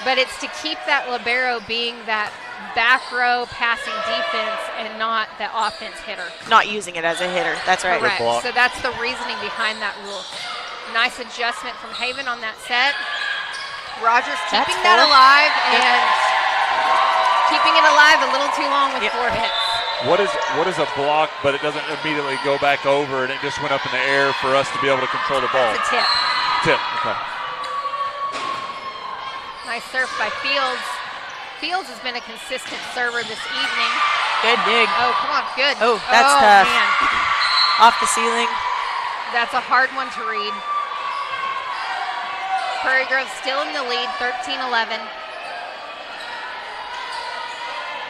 But it's to keep that libero being that back row passing defense and not the offense hitter. Not using it as a hitter. That's right. Correct. So that's the reasoning behind that rule. Nice adjustment from Haven on that set. Rogers keeping that alive and keeping it alive a little too long with 4 hits. What is a block, but it doesn't immediately go back over and it just went up in the air for us to be able to control the ball? It's a tip. Tip, okay. Nice serve by Fields. Fields has been a consistent server this evening. Good dig. Oh, come on, good. Oh, that's tough. Man. Off the ceiling. That's a hard one to read. Prairie Grove still in the lead, 13-11.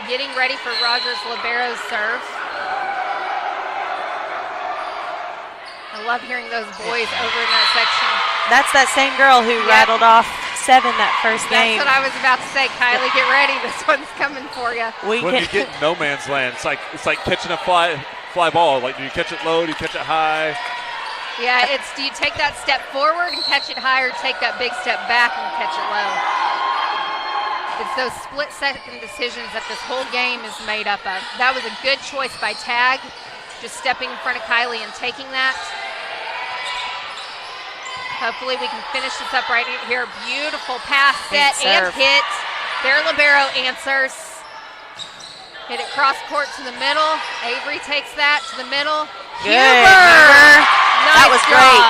Getting ready for Rogers Libero's serve. I love hearing those boys over in that section. That's that same girl who rattled off 7 that first game. That's what I was about to say. Kylie, get ready. This one's coming for you. When you get in no man's land, it's like catching a fly ball. Like, do you catch it low? Do you catch it high? Yeah, it's do you take that step forward and catch it high, or take that big step back and catch it low? It's those split-second decisions that this whole game is made up of. That was a good choice by Tag, just stepping in front of Kylie and taking that. Hopefully we can finish this up right here. Beautiful pass, set, and hit. Their libero answers. Hit it cross court to the middle. Avery takes that to the middle. Good. Nice that was job. great.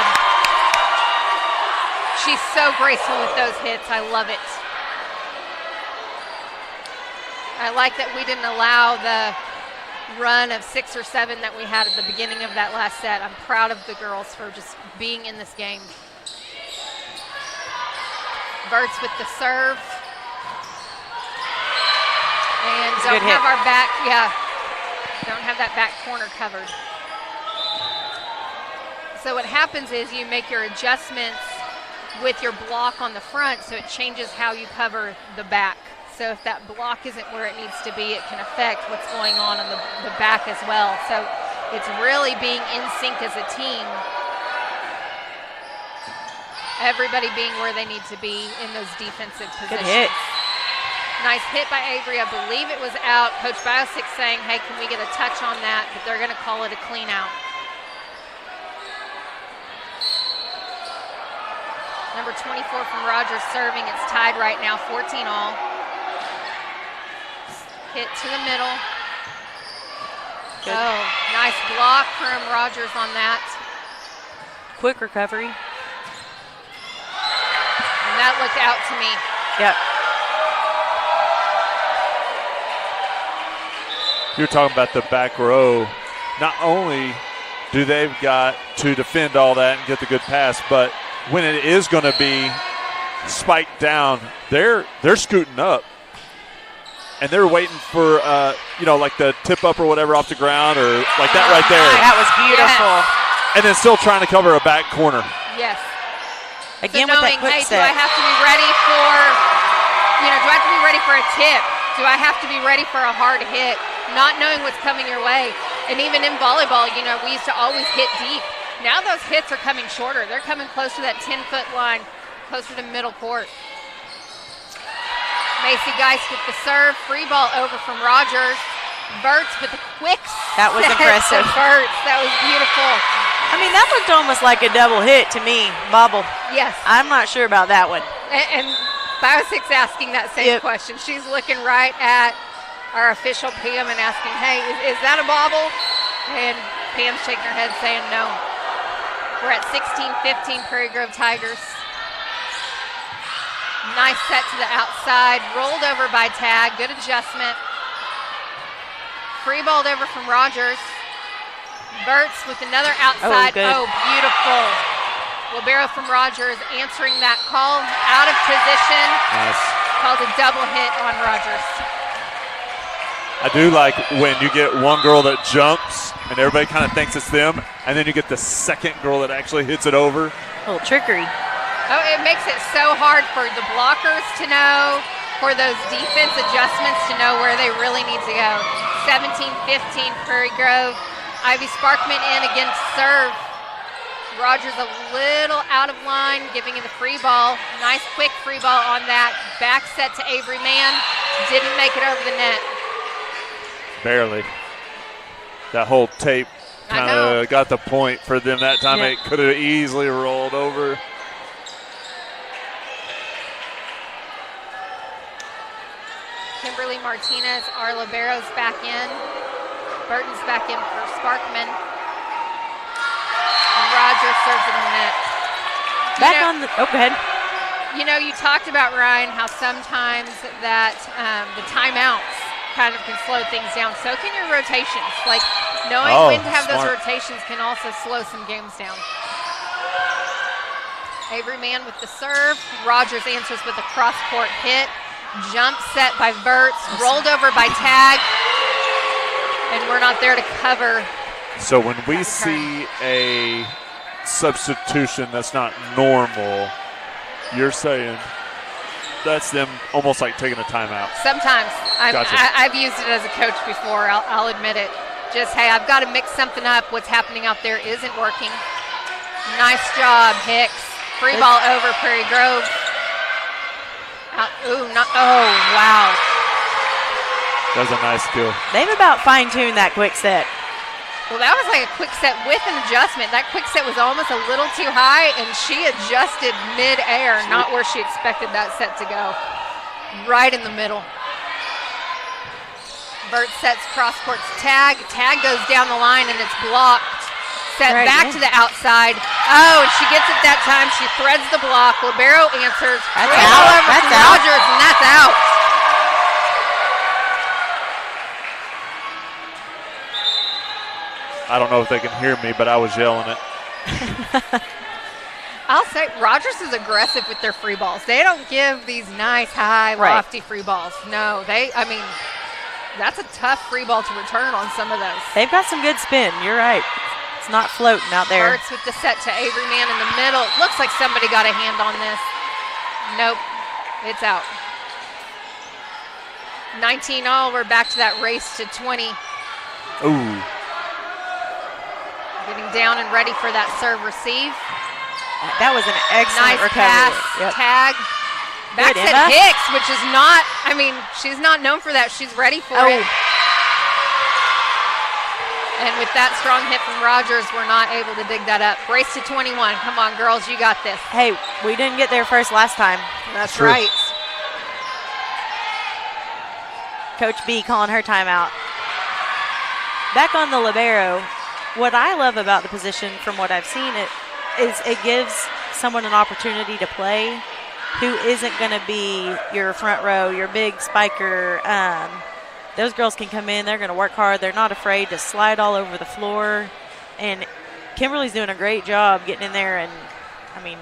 She's so graceful with those hits. I love it. I like that we didn't allow the run of 6 or 7 that we had at the beginning of that last set. I'm proud of the girls for just being in this game. Bertz with the serve. And don't have our back, don't have that back corner covered. So what happens is you make your adjustments with your block on the front, so it changes how you cover the back. So if that block isn't where it needs to be, it can affect what's going on the back as well. So it's really being in sync as a team. Everybody being where they need to be in those defensive positions. Good hit. Nice hit by Avery. I believe it was out. Coach Biosick saying, hey, can we get a touch on that? But they're going to call it a clean out. Number 24 from Rogers serving. It's tied right now, 14-all. Hit to the middle. Good. Oh, nice block from Rogers on that. Quick recovery. And that looked out to me. Yep. You're talking about the back row. Not only do they've got to defend all that and get the good pass, but when it is going to be spiked down, they're scooting up. And they're waiting for, like the tip up or whatever off the ground, or like that right there. That was beautiful. Yes. And then still trying to cover a back corner. Yes. Again, so with knowing, that quick hey, step. do I have to be ready for, do I have to be ready for a tip? Do I have to be ready for a hard hit? Not knowing what's coming your way. And even in volleyball, we used to always hit deep. Now those hits are coming shorter. They're coming close to that 10-foot line, closer to middle court. Macy Geist with the serve. Free ball over from Rogers. Bertz with a quick That was set impressive. to Bertz. That was beautiful. I mean, that looked almost like a double hit to me, bobble. Yes. I'm not sure about that one. And Biosick's asking that same question. She's looking right at our official Pam and asking, hey, is that a bobble? And Pam's shaking her head saying no. We're at 16-15 Prairie Grove Tigers. Nice set to the outside, rolled over by Tag, good adjustment. Free balled over from Rogers. Bertz with another outside. Oh, beautiful. Libero from Rogers answering that call, out of position. Nice. Called a double hit on Rogers. I do like when you get one girl that jumps and everybody kind of thinks it's them, and then you get the second girl that actually hits it over. A little trickery. Oh, it makes it so hard for the blockers to know, for those defense adjustments to know where they really need to go. 17-15 Prairie Grove. Ivy Sparkman in against serve. Rogers a little out of line, giving it the free ball. Nice quick free ball on that. Back set to Avery Mann. Didn't make it over the net. Barely. That whole tape kind of got the point for them that time. Yeah. It could have easily rolled over. Kimberly Martinez, our libero's back in. Burton's back in for Sparkman. And Rogers serves it in the net. Go ahead. You talked about, Ryan, how sometimes that the timeouts kind of can slow things down. So can your rotations. Like knowing when to have those rotations can also slow some games down. Avery Man with the serve. Rogers answers with a cross-court hit. Jump set by Verts, rolled over by Tag, and we're not there to cover. So when we see a substitution that's not normal, you're saying that's them almost like taking a timeout. Sometimes. Gotcha. I've used it as a coach before, I'll admit it. Just, hey, I've got to mix something up. What's happening out there isn't working. Nice job, Hicks. Free ball over Prairie Grove. Oh, wow. That was a nice kill. They've about fine-tuned that quick set. Well, that was like a quick set with an adjustment. That quick set was almost a little too high, and she adjusted mid-air, not where she expected that set to go. Right in the middle. Bert sets cross-court to Tag. Tag goes down the line, and it's blocked. Set back to the outside. Oh, and she gets it that time. She threads the block. Libero answers. That's out. That's out. Rogers, and that's out. I don't know if they can hear me, but I was yelling it. I'll say Rogers is aggressive with their free balls. They don't give these nice, high, lofty free balls. No, that's a tough free ball to return on some of those. They've got some good spin. You're right. It's not floating out there. Burt's with the set to Avery Man in the middle. Looks like somebody got a hand on this. Nope, it's out. 19-all, we're back to that race to 20. Ooh. Getting down and ready for that serve receive. That was an excellent nice recovery. Pass, Tag. Back Good, set Emma. Hicks, which is not, she's not known for that. She's ready for it. And with that strong hit from Rogers, we're not able to dig that up. Race to 21. Come on, girls, you got this. Hey, we didn't get there first last time. That's right. Coach B calling her timeout. Back on the libero, what I love about the position from what I've seen is it gives someone an opportunity to play who isn't going to be your front row, your big spiker. Those girls can come in. They're going to work hard. They're not afraid to slide all over the floor. And Kimberly's doing a great job getting in there and,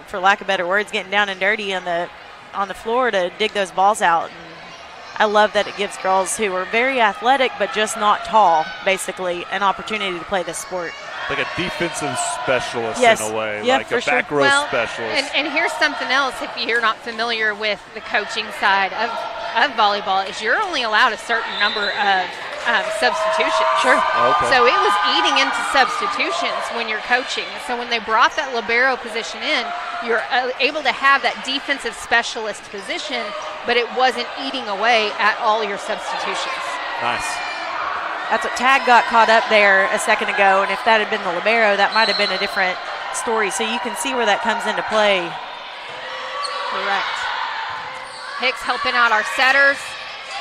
for lack of better words, getting down and dirty on the floor to dig those balls out. And I love that it gives girls who are very athletic but just not tall, basically, an opportunity to play this sport. Like a defensive specialist yes. in a way, yeah, like a back row specialist. And here's something else, if you're not familiar with the coaching side of volleyball, is you're only allowed a certain number of substitutions. Sure. Okay. So it was eating into substitutions when you're coaching. So when they brought that libero position in, you're able to have that defensive specialist position, but it wasn't eating away at all your substitutions. Nice. That's what Tag got caught up there a second ago, and if that had been the libero, that might have been a different story. So you can see where that comes into play. Correct. Hicks helping out our setters.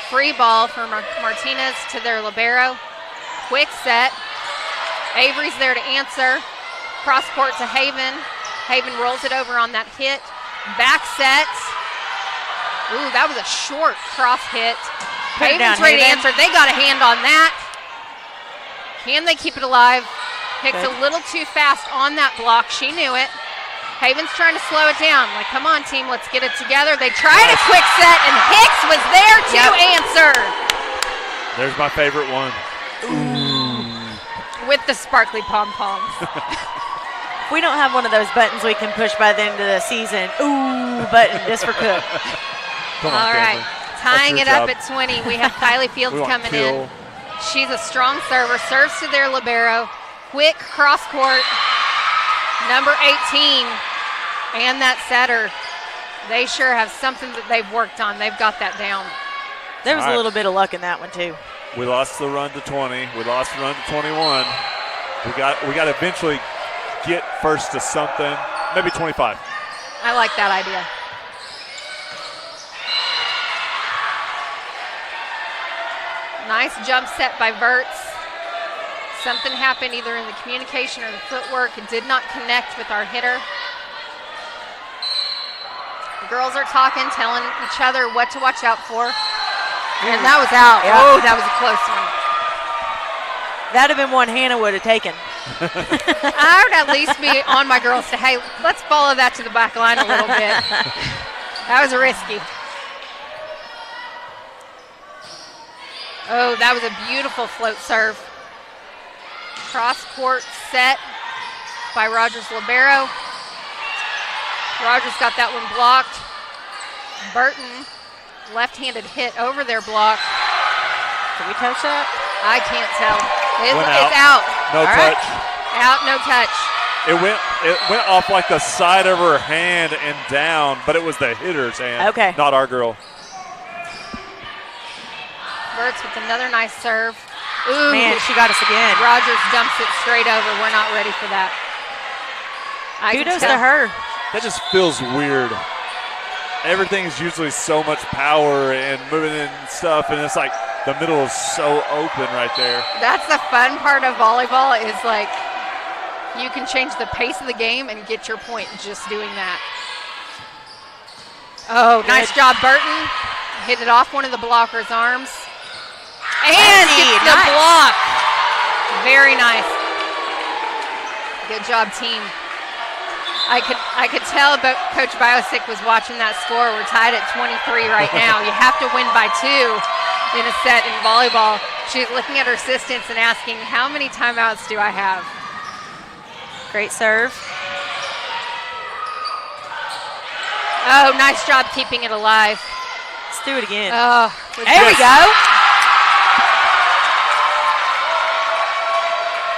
Free ball for Martinez to their libero. Quick set. Avery's there to answer. Cross court to Haven. Haven rolls it over on that hit. Back set. Ooh, that was a short cross hit. Haven's ready to answer. They got a hand on that. Can they keep it alive? Hicks a little too fast on that block. She knew it. Haven's trying to slow it down. Like, come on, team, let's get it together. They tried a quick set, and Hicks was there to answer. There's my favorite one. Ooh. With the sparkly pom-poms. We don't have one of those buttons we can push by the end of the season. Ooh, button just for Cook. All right, tying it up at 20. We have Kylie Fields coming in. She's a strong server, serves to their libero. Quick cross court, number 18, and that setter. They sure have something that they've worked on. They've got that down. There was a little bit of luck in that one too. We lost the run to 20. We lost the run to 21. We got to eventually get first to something, maybe 25. I like that idea. Nice jump set by Verts. Something happened either in the communication or the footwork. It did not connect with our hitter. The girls are talking, telling each other what to watch out for. And that was out. Yeah. Oh, that was a close one. That'd have been one Hannah would have taken. I would at least be on my girls to, hey, let's follow that to the back line a little bit. That was risky. Oh, that was a beautiful float serve. Cross court set by Rogers Libero. Rogers got that one blocked. Burton, left-handed hit over their block. Can we touch that? I can't tell. It's out. out. No All touch. Right. Out, no touch. It went off like the side of her hand and down, but it was the hitter's hand, okay, not our girl. Burtz with another nice serve. Ooh, man, she got us again. Rogers dumps it straight over. We're not ready for that. Kudos to her. That just feels weird. Everything's usually so much power and moving and stuff, and it's like the middle is so open right there. That's the fun part of volleyball is like you can change the pace of the game and get your point just doing that. Oh, nice job, Burton. Hit it off one of the blocker's arms. And gets the block. Very nice. Good job, team. I could tell, but Coach Biosick was watching that score. We're tied at 23 right now. You have to win by 2 in a set in volleyball. She's looking at her assistants and asking, how many timeouts do I have? Great serve. Oh, nice job keeping it alive. Let's do it again. Oh, there we go.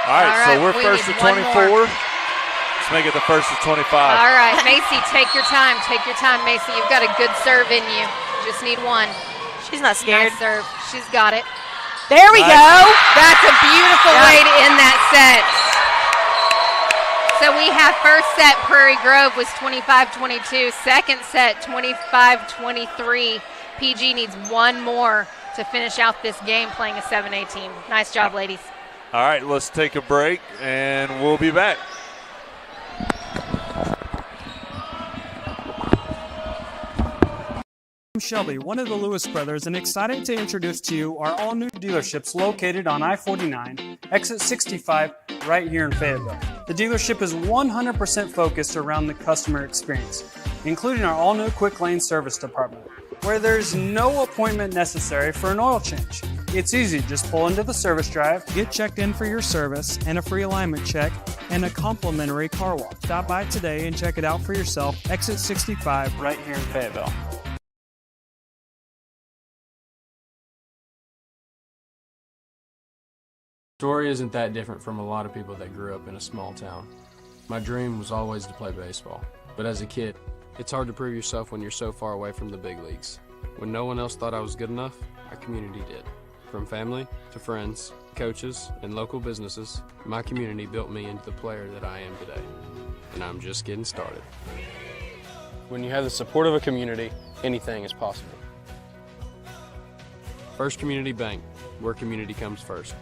All right, so we're first to 24. Let's make it the first to 25. All right, Macy, take your time. Take your time, Macy. You've got a good serve in you. Just need one. She's not scared. Nice serve. She's got it. There we go. That's a beautiful way to end that set. So we have first set, Prairie Grove was 25-22. Second set, 25-23. PG needs one more to finish out this game playing a 7A team. Nice job, ladies. All right, let's take a break, and we'll be back. I'm Shelby, one of the Lewis brothers, and excited to introduce to you our all-new dealerships located on I-49, exit 65, right here in Fayetteville. The dealership is 100% focused around the customer experience, including our all-new quick lane service department, where there's no appointment necessary for an oil change. It's easy, just pull into the service drive, get checked in for your service and a free alignment check, and a complimentary car wash. Stop by today and check it out for yourself, exit 65, right here in Fayetteville. Story isn't that different from a lot of people that grew up in a small town. My dream was always to play baseball, but as a kid, it's hard to prove yourself when you're so far away from the big leagues. When no one else thought I was good enough, our community did. From family to friends, coaches, and local businesses, my community built me into the player that I am today. And I'm just getting started. When you have the support of a community, anything is possible. First Community Bank, where community comes first.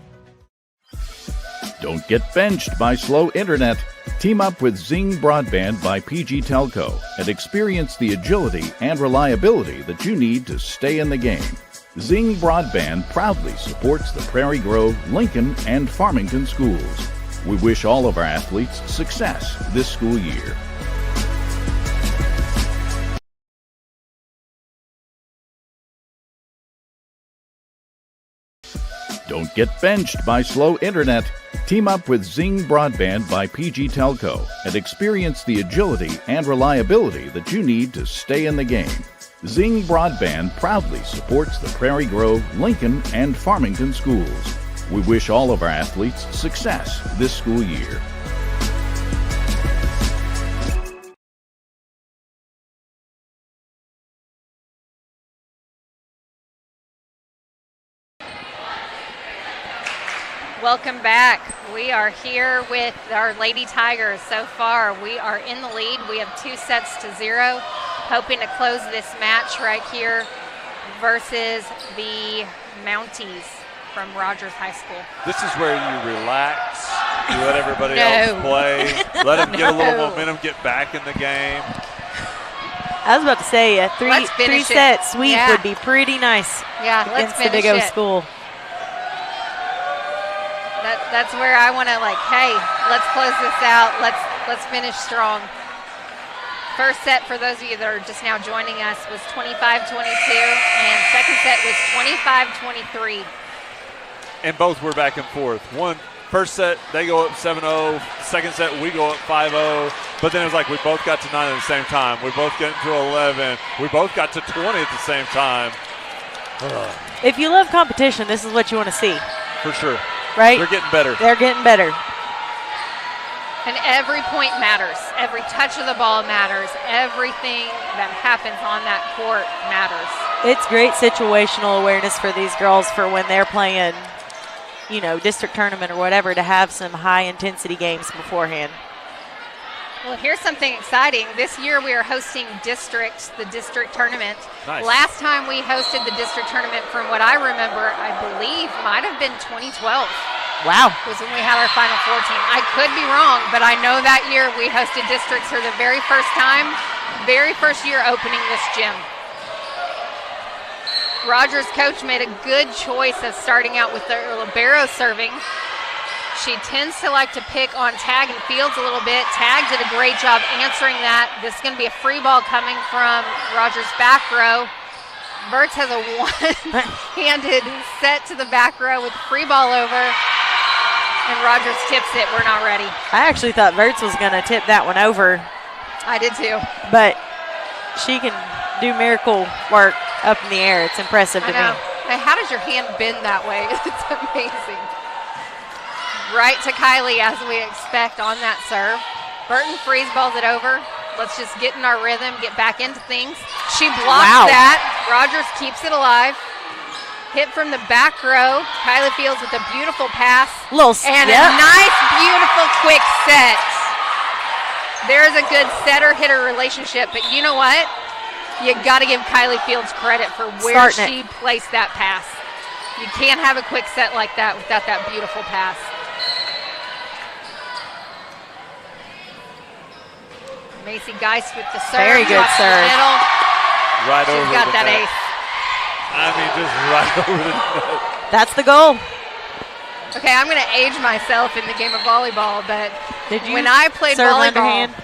Don't get benched by slow internet. Team up with Zing Broadband by PG Telco and experience the agility and reliability that you need to stay in the game. Zing Broadband proudly supports the Prairie Grove, Lincoln, and Farmington schools. We wish all of our athletes success this school year. Don't get benched by slow internet. Team up with Zing Broadband by PG Telco and experience the agility and reliability that you need to stay in the game. Zing Broadband proudly supports the Prairie Grove, Lincoln, and Farmington schools. We wish all of our athletes success this school year. Welcome back. We are here with our Lady Tigers. So far, we are in the lead. We have 2-0, hoping to close this match right here versus the Mounties from Rogers High School. This is where you relax, you let everybody else play, let them get a little momentum, get back in the game. I was about to say a three-set sweep would be pretty nice against the Big O school. That's where I want to hey, let's close this out. Let's finish strong. First set, for those of you that are just now joining us, was 25-22, and second set was 25-23. And both were back and forth. First set, they go up 7-0. Second set, we go up 5-0. But then it was we both got to 9 at the same time. We both got to 11. We both got to 20 at the same time. If you love competition, this is what you want to see. For sure. Right? They're getting better. They're getting better. And every point matters. Every touch of the ball matters. Everything that happens on that court matters. It's great situational awareness for these girls for when they're playing, district tournament or whatever, to have some high-intensity games beforehand. Well, here's something exciting. This year we are hosting the district tournament. Nice. Last time we hosted the district tournament, from what I remember, I believe might have been 2012. Wow. Was when we had our Final Four team. I could be wrong, but I know that year we hosted districts for the very first time, very first year opening this gym. Rogers' coach made a good choice of starting out with the libero serving. She tends to like to pick on Tag and Fields a little bit. Tag did a great job answering that. This is going to be a free ball coming from Rogers' back row. Burtz has a one-handed set to the back row with the free ball over. And Rogers tips it. We're not ready. I actually thought Burtz was going to tip that one over. I did too. But she can do miracle work up in the air. It's impressive to me. Hey, how does your hand bend that way? It's amazing. Right to Kylie, as we expect on that serve. Burton freeze balls it over. Let's just get in our rhythm, get back into things. She blocks that. Rogers keeps it alive. Hit from the back row. Kylie Fields with a beautiful pass. And a nice, beautiful, quick set. There's a good setter-hitter relationship, but you know what? You got to give Kylie Fields credit for where she placed that pass. You can't have a quick set like that without that beautiful pass. Macy Geist with the serve. Very good serve. Right over She's got that net. ace. I mean, just right over the net. That's the goal. Okay, I'm going to age myself in the game of volleyball, but when I played serve volleyball, underhand?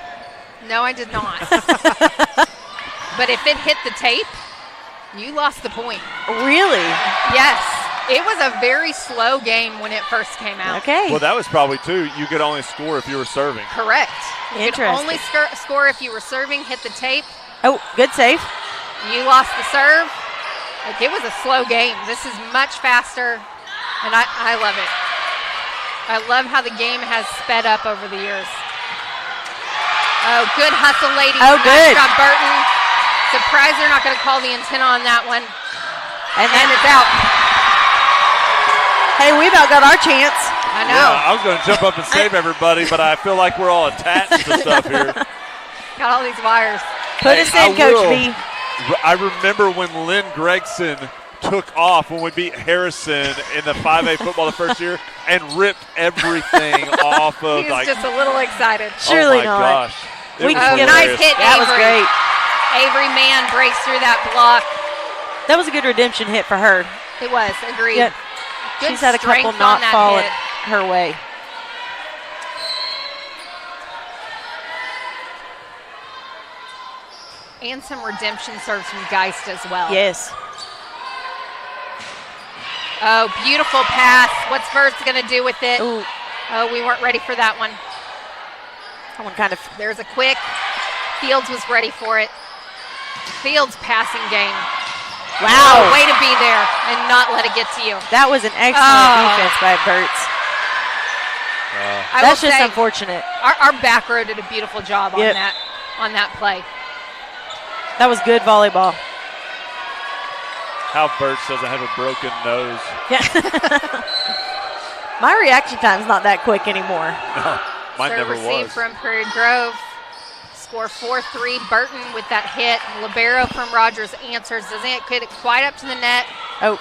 No, I did not. But if it hit the tape, you lost the point. Really? Yes. It was a very slow game when it first came out. Okay. Well, that was probably too. You could only score if you were serving. Correct. You could Interesting. only score if you were serving, hit the tape. Oh, good save. You lost the serve. It was a slow game. This is much faster, and I love it. I love how the game has sped up over the years. Oh, good hustle, ladies. Oh, good. Nice job, Burton. Surprised they're not going to call the antenna on that one. And it's out. Hey, we about got our chance. I know. Yeah, I was going to jump up and save everybody, but I feel like we're all attached to stuff here. Got all these wires. Put us in, Coach B. I remember when Lynn Gregson took off when we beat Harrison in the 5A football the first year and ripped everything off of. He was just a little excited. Surely oh my not. gosh. Nice hit, That Avery. was great. Avery Mann breaks through that block. That was a good redemption hit for her. It was, agreed. Yep. Good She's had a couple strength not on that fallen hit. her way. And some redemption serves from Geist as well. Yes. Oh, beautiful pass. What's Vert's going to do with it? Ooh. Oh, we weren't ready for that one. That one kind of. There's a quick. Fields was ready for it. Fields passing game. Wow. Oh, way to be there and not let it get to you. That was an excellent defense by Burtz. That's just unfortunate. Our back row did a beautiful job on that play. That was good volleyball. How Burtz doesn't have a broken nose. Yeah. My reaction time's not that quick anymore. No, mine Serve never received was. from Prairie Grove. Score 4-3. Burton with that hit. Libero from Rogers answers. Doesn't get it quite up to the net. Oh.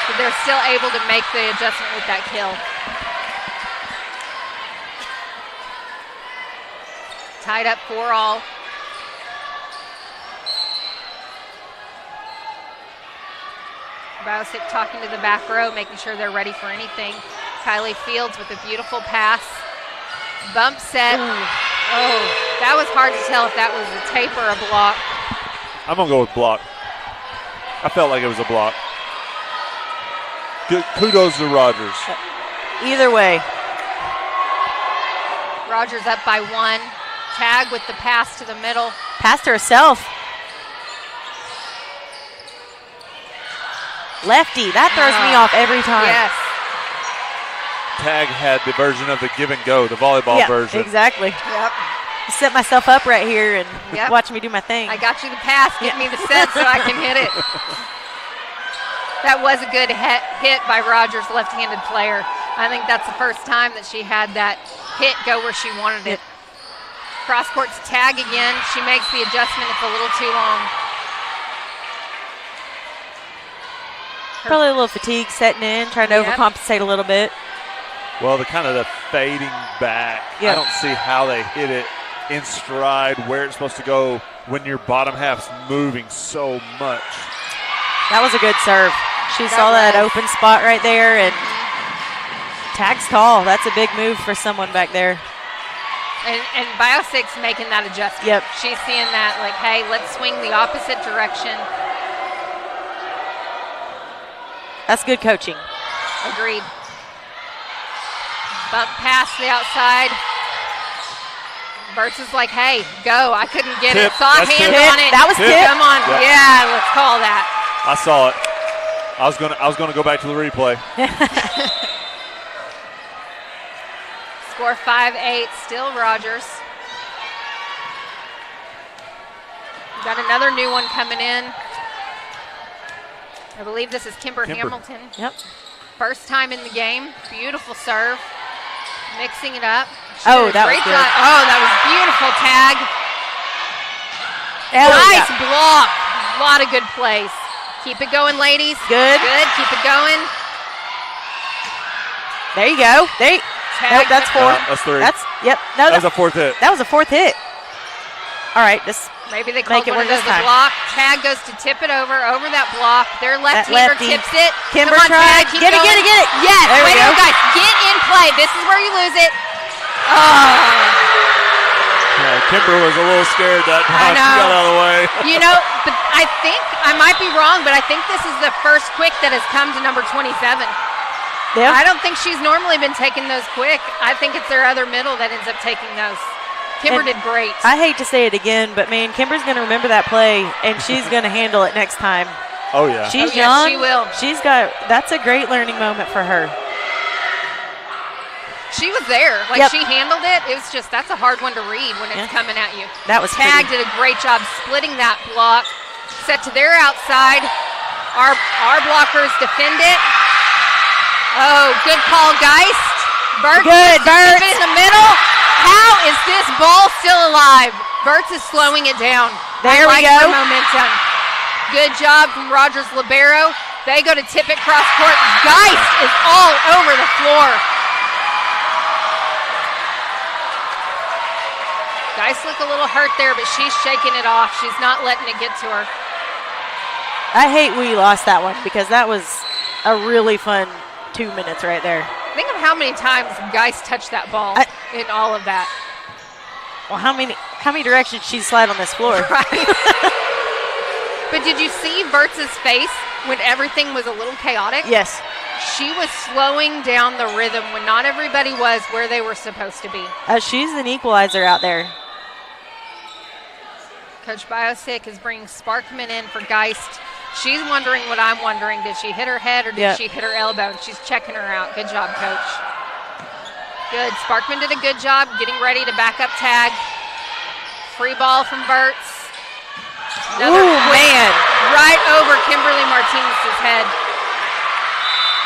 But they're still able to make the adjustment with that kill. Tied up 4-all. Bausik talking to the back row, making sure they're ready for anything. Kylie Fields with a beautiful pass. Bump set. Oh, that was hard to tell if that was a tape or a block. I'm going to go with block. I felt like it was a block. Good, kudos to Rogers. Either way. Rogers up by 1. Tag with the pass to the middle. Passed herself. Lefty. That throws me off every time. Yes. Tag had the version of the give and go, the volleyball version. Exactly. Yep. Set myself up right here and Yep. watch me do my thing. I got you the pass. Get me the set so I can hit it. That was a good hit by Rogers' left-handed player. I think that's the first time that she had that hit go where she wanted it. Cross court to Tag again. She makes the adjustment. It's a little too long. Probably a little fatigue setting in, trying to overcompensate a little bit. Well, the kind of the fading back. I don't see how they hit it in stride where it's supposed to go when your bottom half's moving so much. That was a good serve. She saw that open spot right there, and Tag's tall. That's a big move for someone back there. And Biosic's making that adjustment. Yep. She's seeing that, like, hey, let's swing the opposite direction. That's good coaching. Agreed. Bump pass to the outside. Burt's is like, hey, go. I couldn't get it. Saw a hand on it. That was tip. Come on. Yep. Yeah, let's call that. I saw it. I was gonna go back to the replay. Score 5-8, still Rogers. We've got another new one coming in. I believe this is Kimber Hamilton. Yep. First time in the game. Beautiful serve. Mixing it up. That was good. Oh, that was beautiful tag. Nice block. A lot of good plays. Keep it going, ladies. Good. Good. Keep it going. There you go. Nope, that's 4. That's 3. No, that was a 4th hit. That was a 4th hit. All right, just maybe they called make it one work of those this time. a block. Tag goes to tip it over that block. Their left-hander tips it. Kimber Come on, tried. Tag, Get it. Yes, There we way to go. go, guys. Get in play. This is where you lose it. Kimber was a little scared that time. I know. She got out of the way. You know, but I think, I might be wrong, but I think this is the first quick that has come to number 27. Yeah. I don't think she's normally been taking those quick. I think it's their other middle that ends up taking those. Kimber did great. I hate to say it again, but man, Kimber's going to remember that play, and she's going to handle it next time. Oh, yeah. She's yes, young. she will. That's a great learning moment for her. She was there. Like, Yep. she handled it. It was just, that's a hard one to read when it's coming at you. That was Tag pretty. did a great job splitting that block. Set to their outside. Our blockers defend it. Oh, good call, Geist. Burt Good, Burt. in the middle. How is this ball still alive? Burt's is slowing it down. There we I like go. her momentum. Good job from Rogers Libero. They go to tip it cross court. Geist is all over the floor. Geist look a little hurt there, but she's shaking it off. She's not letting it get to her. I hate we lost that one because that was a really fun 2 minutes right there. Think of how many times Geist touched that ball in all of that. Well, how many directions she'd slide on this floor? Right. But did you see Burt's face when everything was a little chaotic? Yes. She was slowing down the rhythm when not everybody was where they were supposed to be. She's an equalizer out there. Coach Biosic is bringing Sparkman in for Geist. She's wondering what I'm wondering. Did she hit her head or did she hit her elbow? And she's checking her out. Good job, Coach. Good. Sparkman did a good job getting ready to back up Tag. Free ball from Burt's. Another man. Right over Kimberly Martinez's head.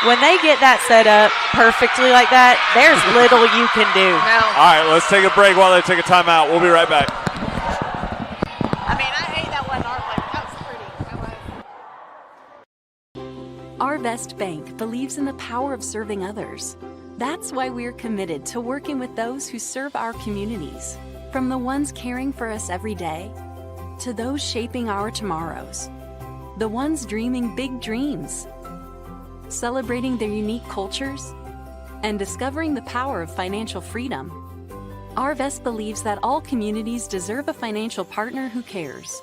When they get that set up perfectly like that, there's little you can do. No. All right, let's take a break while they take a timeout. We'll be right back. I mean, I hate that wasn't our play. That was pretty. Arvest Bank believes in the power of serving others. That's why we're committed to working with those who serve our communities, from the ones caring for us every day to those shaping our tomorrows, the ones dreaming big dreams, celebrating their unique cultures, and discovering the power of financial freedom. Arvest believes that all communities deserve a financial partner who cares.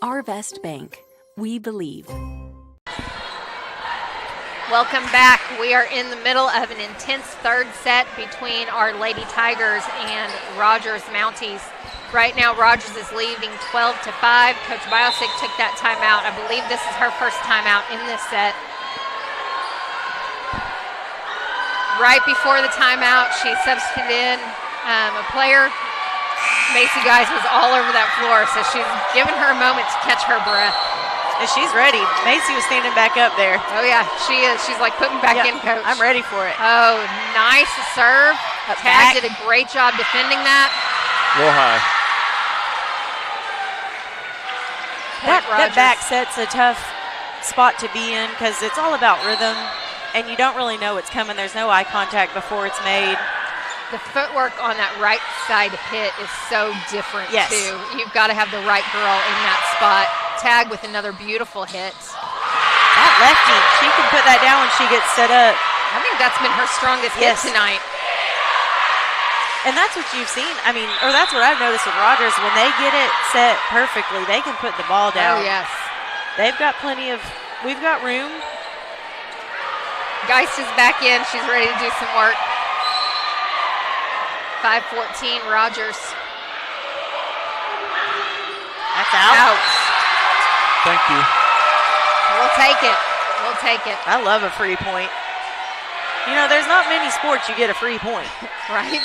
Arvest Bank. We believe. Welcome back. We are in the middle of an intense third set between our Lady Tigers and Rogers Mounties. Right now, Rogers is leading 12-5. Coach Biosick took that timeout. I believe this is her first timeout in this set. Right before the timeout, she substituted in a player. Macy Guys was all over that floor, so she's given her a moment to catch her breath. And she's ready. Macy was standing back up there. Oh, yeah, she is. She's like putting back in, Coach. I'm ready for it. Oh, nice serve. Up Tag back. did a great job defending that. A little high. That back set's a tough spot to be in because it's all about rhythm, and you don't really know what's coming. There's no eye contact before it's made. The footwork on that right side hit is so different, Yes. too. You've got to have the right girl in that spot. Tag with another beautiful hit. That lefty, she can put that down when she gets set up. I think that's been her strongest Yes. hit tonight. And that's what you've seen. I mean, or that's what I've noticed with Rogers. When they get it set perfectly, they can put the ball down. Oh, yes. They've got plenty of, we've got room. Geist is back in. She's ready to do some work. 5-14, Rogers. That's out. Thank you. We'll take it. We'll take it. I love a free point. You know, there's not many sports you get a free point. Right?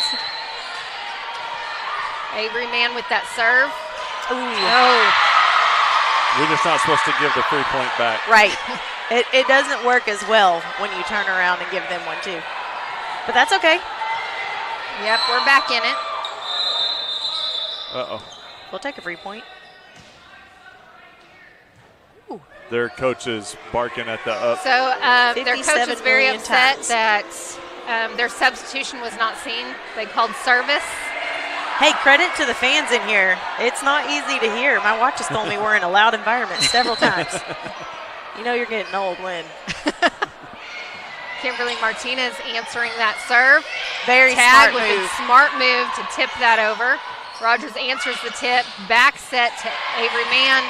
Avery Mann with that serve. Ooh. Oh, We're just not supposed to give the free point back. Right. It doesn't work as well when you turn around and give them one too. But that's okay. yep, we're back in it. Uh-oh. We'll take a free point. Their coach is barking at the up. So their coach 57 is very million upset times. that their substitution was not seen. They called service. Hey, credit to the fans in here. It's not easy to hear. My watch has told me we're in a loud environment several times. You know you're getting old when. Kimberly Martinez answering that serve. Very Tag smart with move. a smart move to tip that over. Rogers answers the tip. Back set to Avery Mann.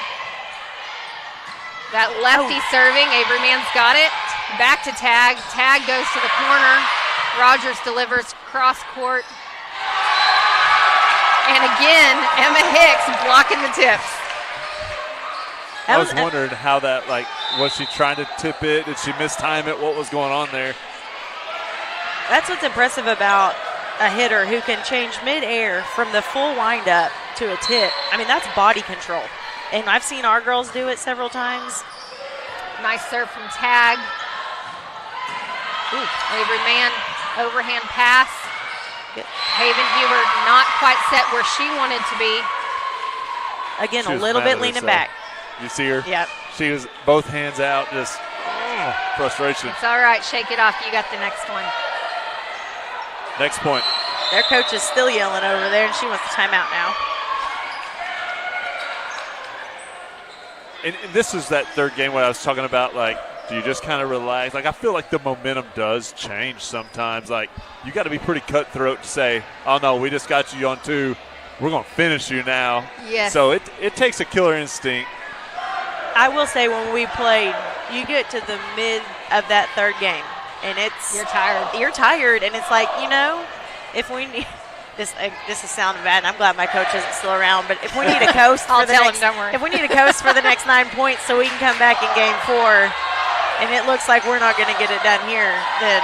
That lefty serving. Avery Mann's got it. Back to Tag. Tag goes to the corner. Rogers delivers cross court. And again, Emma Hicks blocking the tips. I was wondering how that, like, was she trying to tip it? Did she mistime it? What was going on there? That's what's impressive about a hitter who can change midair from the full windup to a tip. I mean, that's body control. And I've seen our girls do it several times. Nice serve from Tag. Ooh. Avery Mann, overhand pass. Good. Haven Huber not quite set where she wanted to be. Again, She a was little mad bit at leaning herself. back. You see her? Yep. She was both hands out, just frustration. It's all right, shake it off. You got the next one. Next point. Their coach is still yelling over there, and she wants the timeout now. And this is that third game where I was talking about, like, do you just kind of relax? Like, I feel like the momentum does change sometimes. Like, you got to be pretty cutthroat to say, oh, no, we just got you on two. We're going to finish you now. Yes. So it takes a killer instinct. I will say when we played, you get to the mid of that third game, and it's You're tired. You're tired, and it's like, you know, if we need this is sounding bad, and I'm glad my coach isn't still around, but if we need a coast I'll for the tell next, him, don't worry. if we need a coast for the next 9 points so we can come back in game 4, and it looks like we're not going to get it done here, then.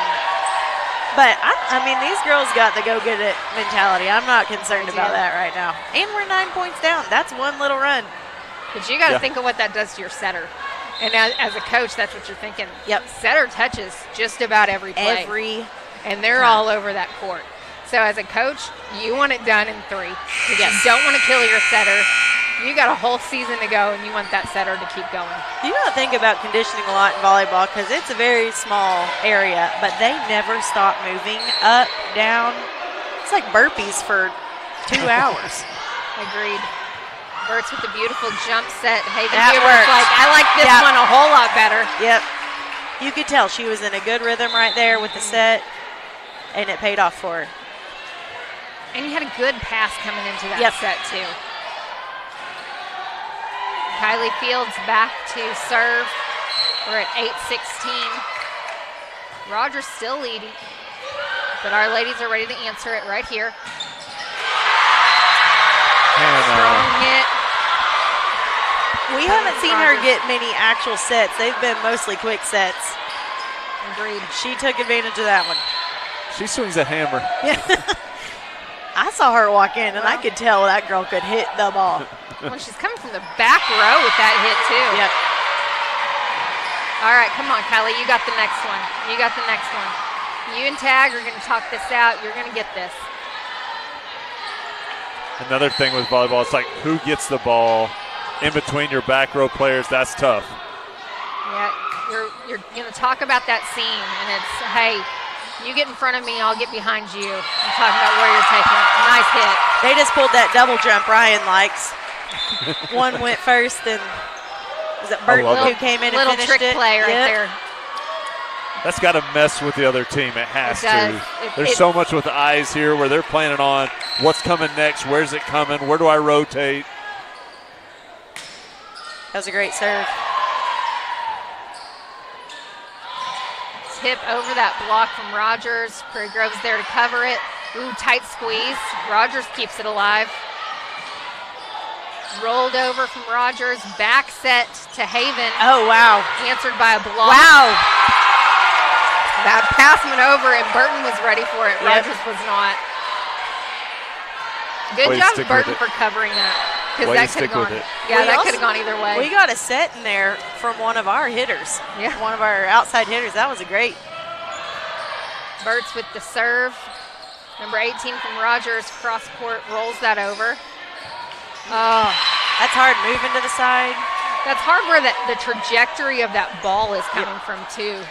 But I mean, these girls got the go get it mentality. I'm not concerned about that right now, and we're 9 points down. That's one little run. But you got to think of what that does to your setter. And as a coach, that's what you're thinking. Yep. Setter touches just about every play. And they're all over that court. So as a coach, you want it done in 3. You don't want to kill your setter. You got a whole season to go, and you want that setter to keep going. You don't think about conditioning a lot in volleyball because it's a very small area, but they never stop moving up, down. It's like burpees for 2 hours. Agreed. Bert's with the beautiful jump set. Haven That Huber's works. like, I like this one a whole lot better. Yep. You could tell she was in a good rhythm right there with the set. and it paid off for her. And you had a good pass coming into that set, too. Kylie Fields back to serve. We're at 8-16. Rogers still leading, but our ladies are ready to answer it right here. Strong hit. We haven't seen her get many actual sets. They've been mostly quick sets. Agreed. She took advantage of that one. She swings a hammer. Yeah. I saw her walk in, and I could tell that girl could hit the ball. Well, she's coming from the back row with that hit, too. Yep. All right, come on, Kylie. You got the next one. You got the next one. You and Tag are going to talk this out. You're going to get this. Another thing with volleyball, it's like who gets the ball in between your back row players. That's tough. Yeah, you're going to talk about that scene, and it's, hey, you get in front of me, I'll get behind you. I'm talking about where you're taking it. Nice hit. They just pulled that double jump Ryan likes. One went first, and was it Burton who came in and little finished trick it? play right there. That's got to mess with the other team. It has to. There's so much with the eyes here where they're planning on what's coming next, where's it coming, where do I rotate. That was a great serve. Tip over that block from Rogers. Prairie Grove's there to cover it. Ooh, tight squeeze. Rogers keeps it alive. Rolled over from Rogers. Back set to Haven. Oh, wow. Answered by a block. Wow. That pass went over, and Burton was ready for it. Yep. Rogers was not. Good job, Burton, for covering that. Because that could have gone. Yeah, that could have gone either way. We got a set in there from one of our hitters. Yeah. One of our outside hitters. That was a great. Burt's with the serve. Number 18 from Rogers, cross court, rolls that over. Oh. That's hard, moving to the side. That's hard where the trajectory of that ball is coming from, too.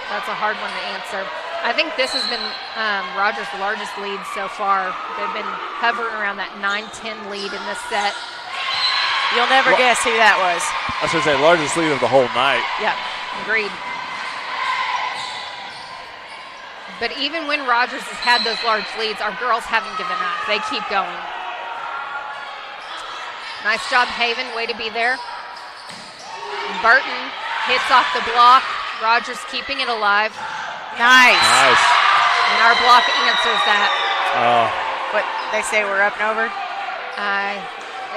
That's a hard one to answer. I think this has been Rogers' largest lead so far. They've been hovering around that 9-10 lead in this set. You'll never guess who that was. I was going to say largest lead of the whole night. Yeah, agreed. But even when Rogers has had those large leads, our girls haven't given up. They keep going. Nice job, Haven. Way to be there. Burton hits off the block. Rogers keeping it alive. Nice. And our block answers that. What, they say we're up and over?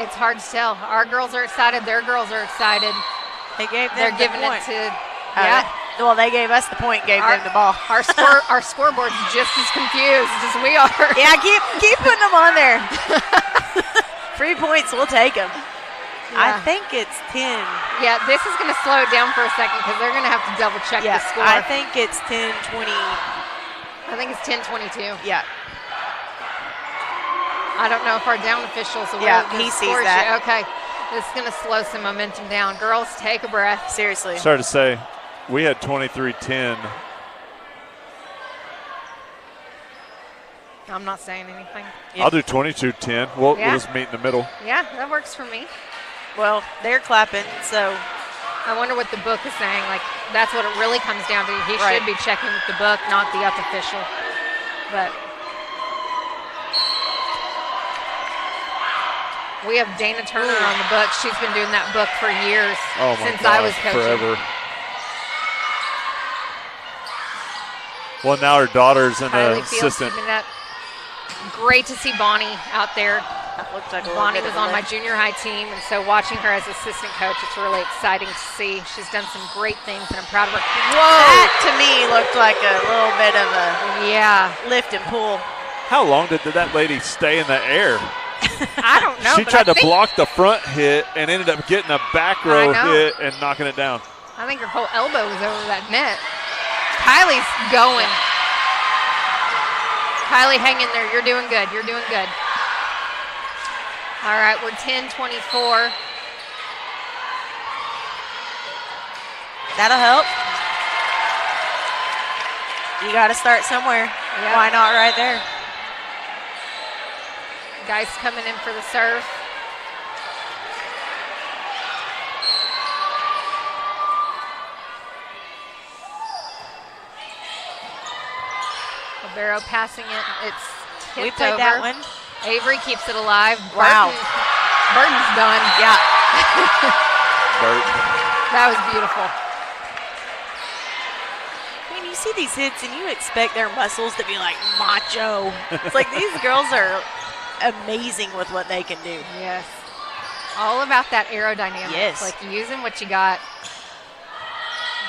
It's hard to tell. Our girls are excited. Their girls are excited. They're giving it to, yeah. Well, they gave us the point, gave them the ball. Our scoreboard's just as confused as we are. Yeah, keep putting them on there. 3 points, we'll take them. Yeah. I think it's 10. Yeah, this is going to slow it down for a second because they're going to have to double check the score. I think it's 10-20. I think it's 10-22. Yeah. I don't know if our down officials will. Yeah, he sees that. Okay, this is going to slow some momentum down. Girls, take a breath. Seriously. Sorry to say, we had 23-10. I'm not saying anything. Yeah. I'll do 22-10. We'll just meet in the middle. Yeah, that works for me. Well, they're clapping, so. I wonder what the book is saying. Like, that's what it really comes down to. He should be checking with the book, not the up official. But we have Dana Turner on the book. She's been doing that book for years, since I was coaching. Forever. Well, now her daughter's an assistant. Great to see Bonnie out there. That looked like Bonnie was on my junior high team, and so watching her as assistant coach, it's really exciting to see. She's done some great things, and I'm proud of her. Whoa! That, to me, looked like a little bit of a lift and pull. How long did that lady stay in the air? I don't know. She tried to block the front hit and ended up getting a back row hit and knocking it down. I think her whole elbow was over that net. Kylie's going. Kylie, hang in there. You're doing good. You're doing good. All right, we're 10-24. That'll help. You got to start somewhere. Yep. Why not right there? Guys coming in for the serve. Barrow passing it. It's tipped We played over. that one. Avery keeps it alive. Wow. Burton's done. Yeah. Burton. That was beautiful. I mean, you see these hits and you expect their muscles to be like macho. It's like these girls are amazing with what they can do. Yes. All about that aerodynamics. Yes. Like using what you got.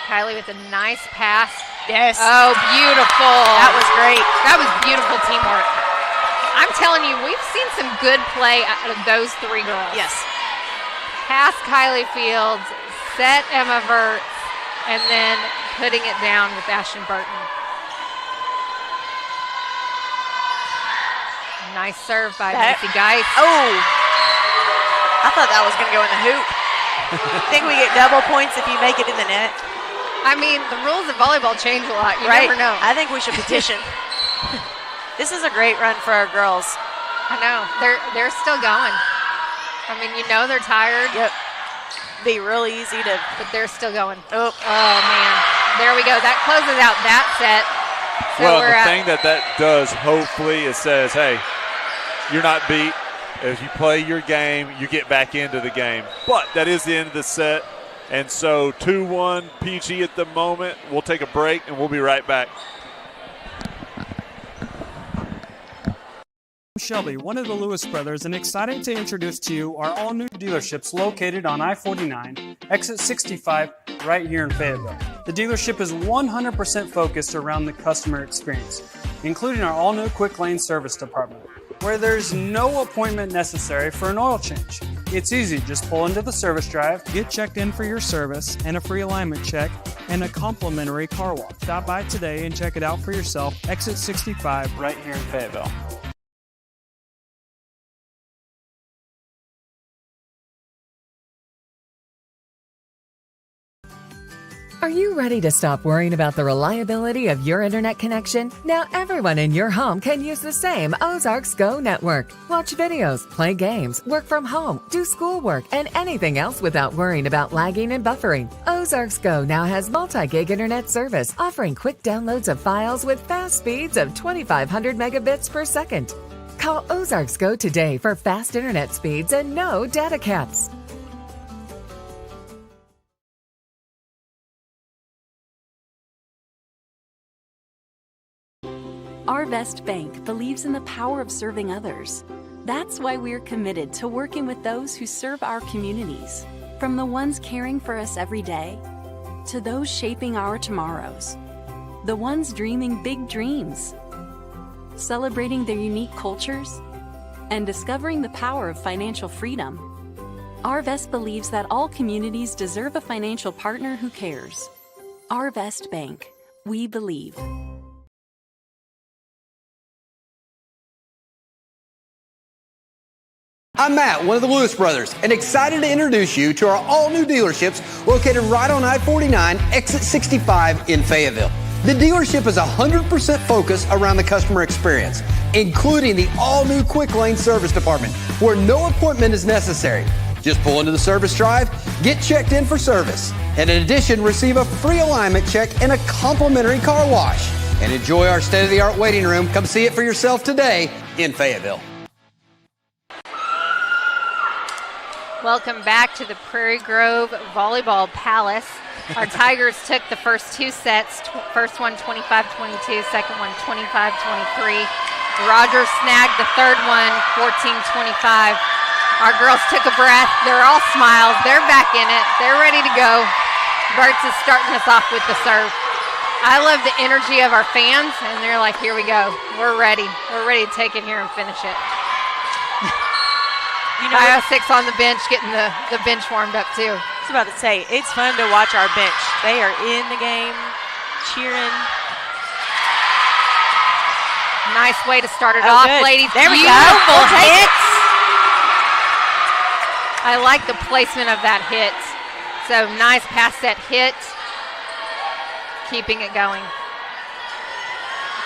Kylie with a nice pass. Yes. Oh, beautiful. That was great. That was beautiful teamwork. I'm telling you, we've seen some good play out of those three girls. Yes. Pass Kylie Fields, set Emma Verts, and then putting it down with Ashton Burton. Nice serve by Macy Geis. Oh, I thought that was going to go in the hoop. I think we get double points if you make it in the net. I mean, the rules of volleyball change a lot. You Right. never know. I think we should petition. This is a great run for our girls. I know. They're still going. I mean, you know they're tired. Yep. Be real easy to. But they're still going. Oh, man. There we go. That closes out that set. So Well, we're the at, thing that does, hopefully, it says, hey, you're not beat. As you play your game, you get back into the game. But that is the end of the set. And so 2-1 PG at the moment. We'll take a break, and we'll be right back. I'm Shelby, one of the Lewis brothers, and excited to introduce to you our all-new dealerships located on I-49, exit 65, right here in Fayetteville. The dealership is 100% focused around the customer experience, including our all-new quick lane service department, where there's no appointment necessary for an oil change. It's easy, just pull into the service drive, get checked in for your service and a free alignment check, and a complimentary car wash. Stop by today and check it out for yourself, exit 65, right here in Fayetteville. Are you ready to stop worrying about the reliability of your internet connection? Now everyone in your home can use the same Ozarks Go network. Watch videos, play games, work from home, do schoolwork, and anything else without worrying about lagging and buffering. Ozarks Go now has multi-gig internet service, offering quick downloads of files with fast speeds of 2,500 megabits per second. Call Ozarks Go today for fast internet speeds and no data caps. Arvest Bank believes in the power of serving others. That's why we're committed to working with those who serve our communities, from the ones caring for us every day to those shaping our tomorrows, the ones dreaming big dreams, celebrating their unique cultures, and discovering the power of financial freedom. Arvest believes that all communities deserve a financial partner who cares. Arvest Bank. We believe. I'm Matt, one of the Lewis brothers, and excited to introduce you to our all-new dealerships located right on I-49, exit 65 in Fayetteville. The dealership is 100% focused around the customer experience, including the all-new quick lane service department, where no appointment is necessary. Just pull into the service drive, get checked in for service, and in addition, receive a free alignment check and a complimentary car wash. And enjoy our state-of-the-art waiting room. Come see it for yourself today in Fayetteville. Welcome back to the Prairie Grove Volleyball Palace. Our Tigers took the first two sets, first one 25-22, second one 25-23. Rogers snagged the third one 14-25. Our girls took a breath. They're all smiles. They're back in it. They're ready to go. Bert's is starting us off with the serve. I love the energy of our fans, and they're like, here we go. We're ready. We're ready to take it here and finish it. You know, I have 6 on the bench, getting the bench warmed up too. I was about to say, it's fun to watch our bench. They are in the game, cheering. Nice way to start it off, good. ladies. There we go. Beautiful We'll take it. hits. I like the placement of that hit. So nice pass set hit, keeping it going.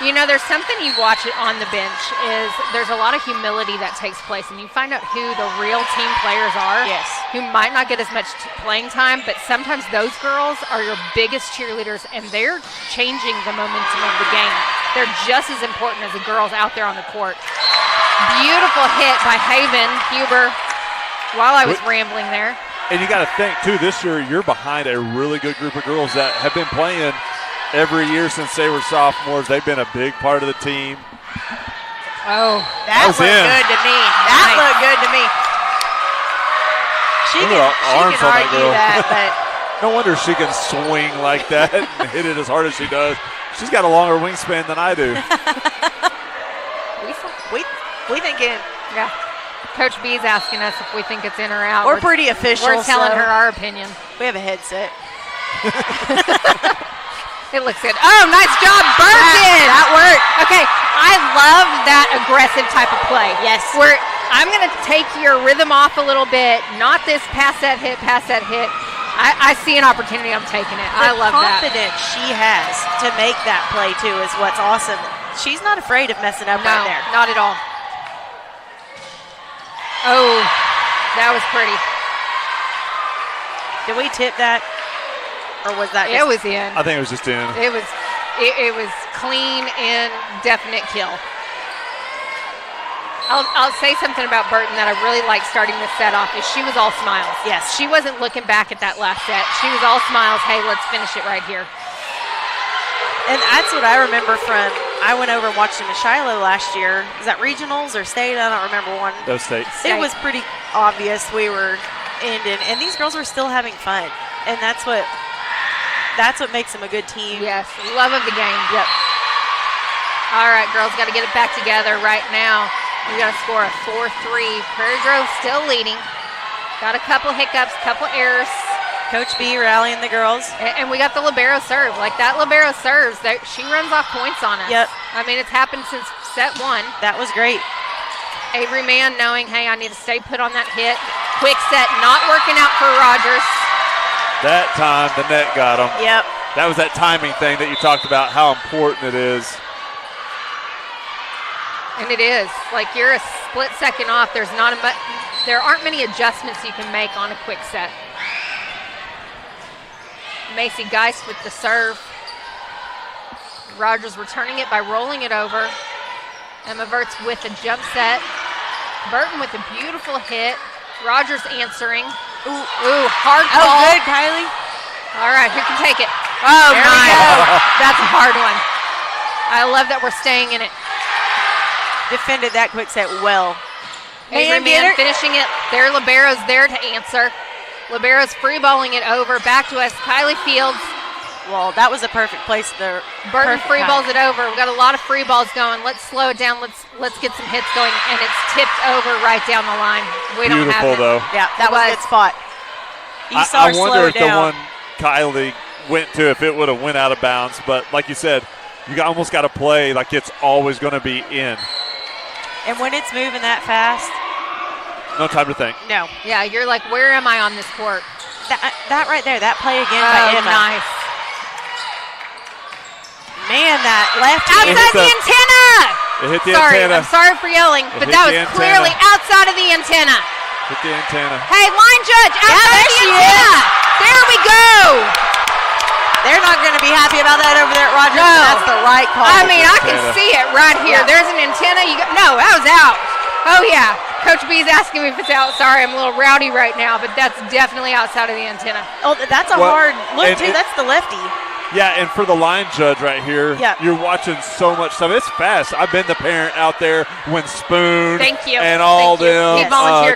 You know, there's something you watch it on the bench is there's a lot of humility that takes place, and you find out who the real team players are. Yes. Who might not get as much playing time, but sometimes those girls are your biggest cheerleaders, and they're changing the momentum of the game. they're just as important as the girls out there on the court. Beautiful hit by Haven Huber while I was rambling there. And you got to think, too, this year you're behind a really good group of girls that have been playing every year since they were sophomores. They've been a big part of the team. Oh, that looked good to me. That looked good to me. She can argue that, but no wonder she can swing like that and hit it as hard as she does. She's got a longer wingspan than I do. we thinking, yeah. Coach B's asking us if we think it's in or out. We're pretty official. We're telling her our opinion. We have a headset. It looks good. Oh, nice job, Burton. That worked. Okay, I love that aggressive type of play. Yes. Where I'm going to take your rhythm off a little bit, not this pass that hit. I see an opportunity, I'm taking it. I love that. The confidence she has to make that play, too, is what's awesome. She's not afraid of messing up right there. Not at all. Oh, that was pretty. Did we tip that? Or was that It was in. I think it was just in. It was clean and definite kill. I'll say something about Burton that I really like starting this set off is she was all smiles. Yes. She wasn't looking back at that last set. She was all smiles. Hey, let's finish it right here. And that's what I remember from, I went over and watched them in Shiloh last year. Is that regionals or state? I don't remember one. Those states. It was pretty obvious we were ending, and these girls were still having fun. And that's what makes them a good team. Yes, love of the game. Yep. All right, girls, got to get it back together right now. We got to score a 4-3. Prairie Grove still leading. Got a couple hiccups, couple errors. Coach B rallying the girls. And we got the libero serve. Like that libero serves, she runs off points on us. Yep. I mean, it's happened since set 1. That was great. Avery Mann knowing, hey, I need to stay put on that hit. Quick set, not working out for Rogers. That time, the net got them. Yep. That was that timing thing that you talked about, how important it is. And it is. Like, you're a split second off. There aren't many adjustments you can make on a quick set. Macy Geist with the serve. Rogers returning it by rolling it over. Emma Verts with a jump set. Burton with a beautiful hit. Rogers answering. Ooh, hard call. Oh, good, Kylie. All right, who can take it? Oh, there we go. That's a hard one. I love that we're staying in it. Defended that quick set well. Avery Mann finishing it. Their libero's there to answer. Libero's free balling it over. Back to us, Kylie Fields. Well, that was a perfect place there. Burton free balls it over. We've got a lot of free balls going. Let's slow it down. Let's get some hits going. And it's tipped over right down the line. We don't have it. Though. Yeah, that was a good spot. I wonder if the one Kylie went to, if it would have went out of bounds. But like you said, you almost got to play like it's always going to be in. And when it's moving that fast, no time to think. No. Yeah, you're like, where am I on this court? That right there, that play again by Emma. Nice. Man, that left outside the antenna. It hit the antenna. I'm sorry for yelling, but that was clearly outside of the antenna. Hit the antenna. Hey, line judge, outside the antenna. There we go. They're not going to be happy about that over there at Rogers. No. That's the right call. I mean, I can see it right here. Yeah. There's an antenna. No, that was out. Oh, yeah. Coach B's asking me if it's out. Sorry, I'm a little rowdy right now, but that's definitely outside of the antenna. Oh, that's a hard look, too. That's the lefty. Yeah, and for the line judge right here, you're watching so much stuff. It's fast. I've been the parent out there when Spoon and all them,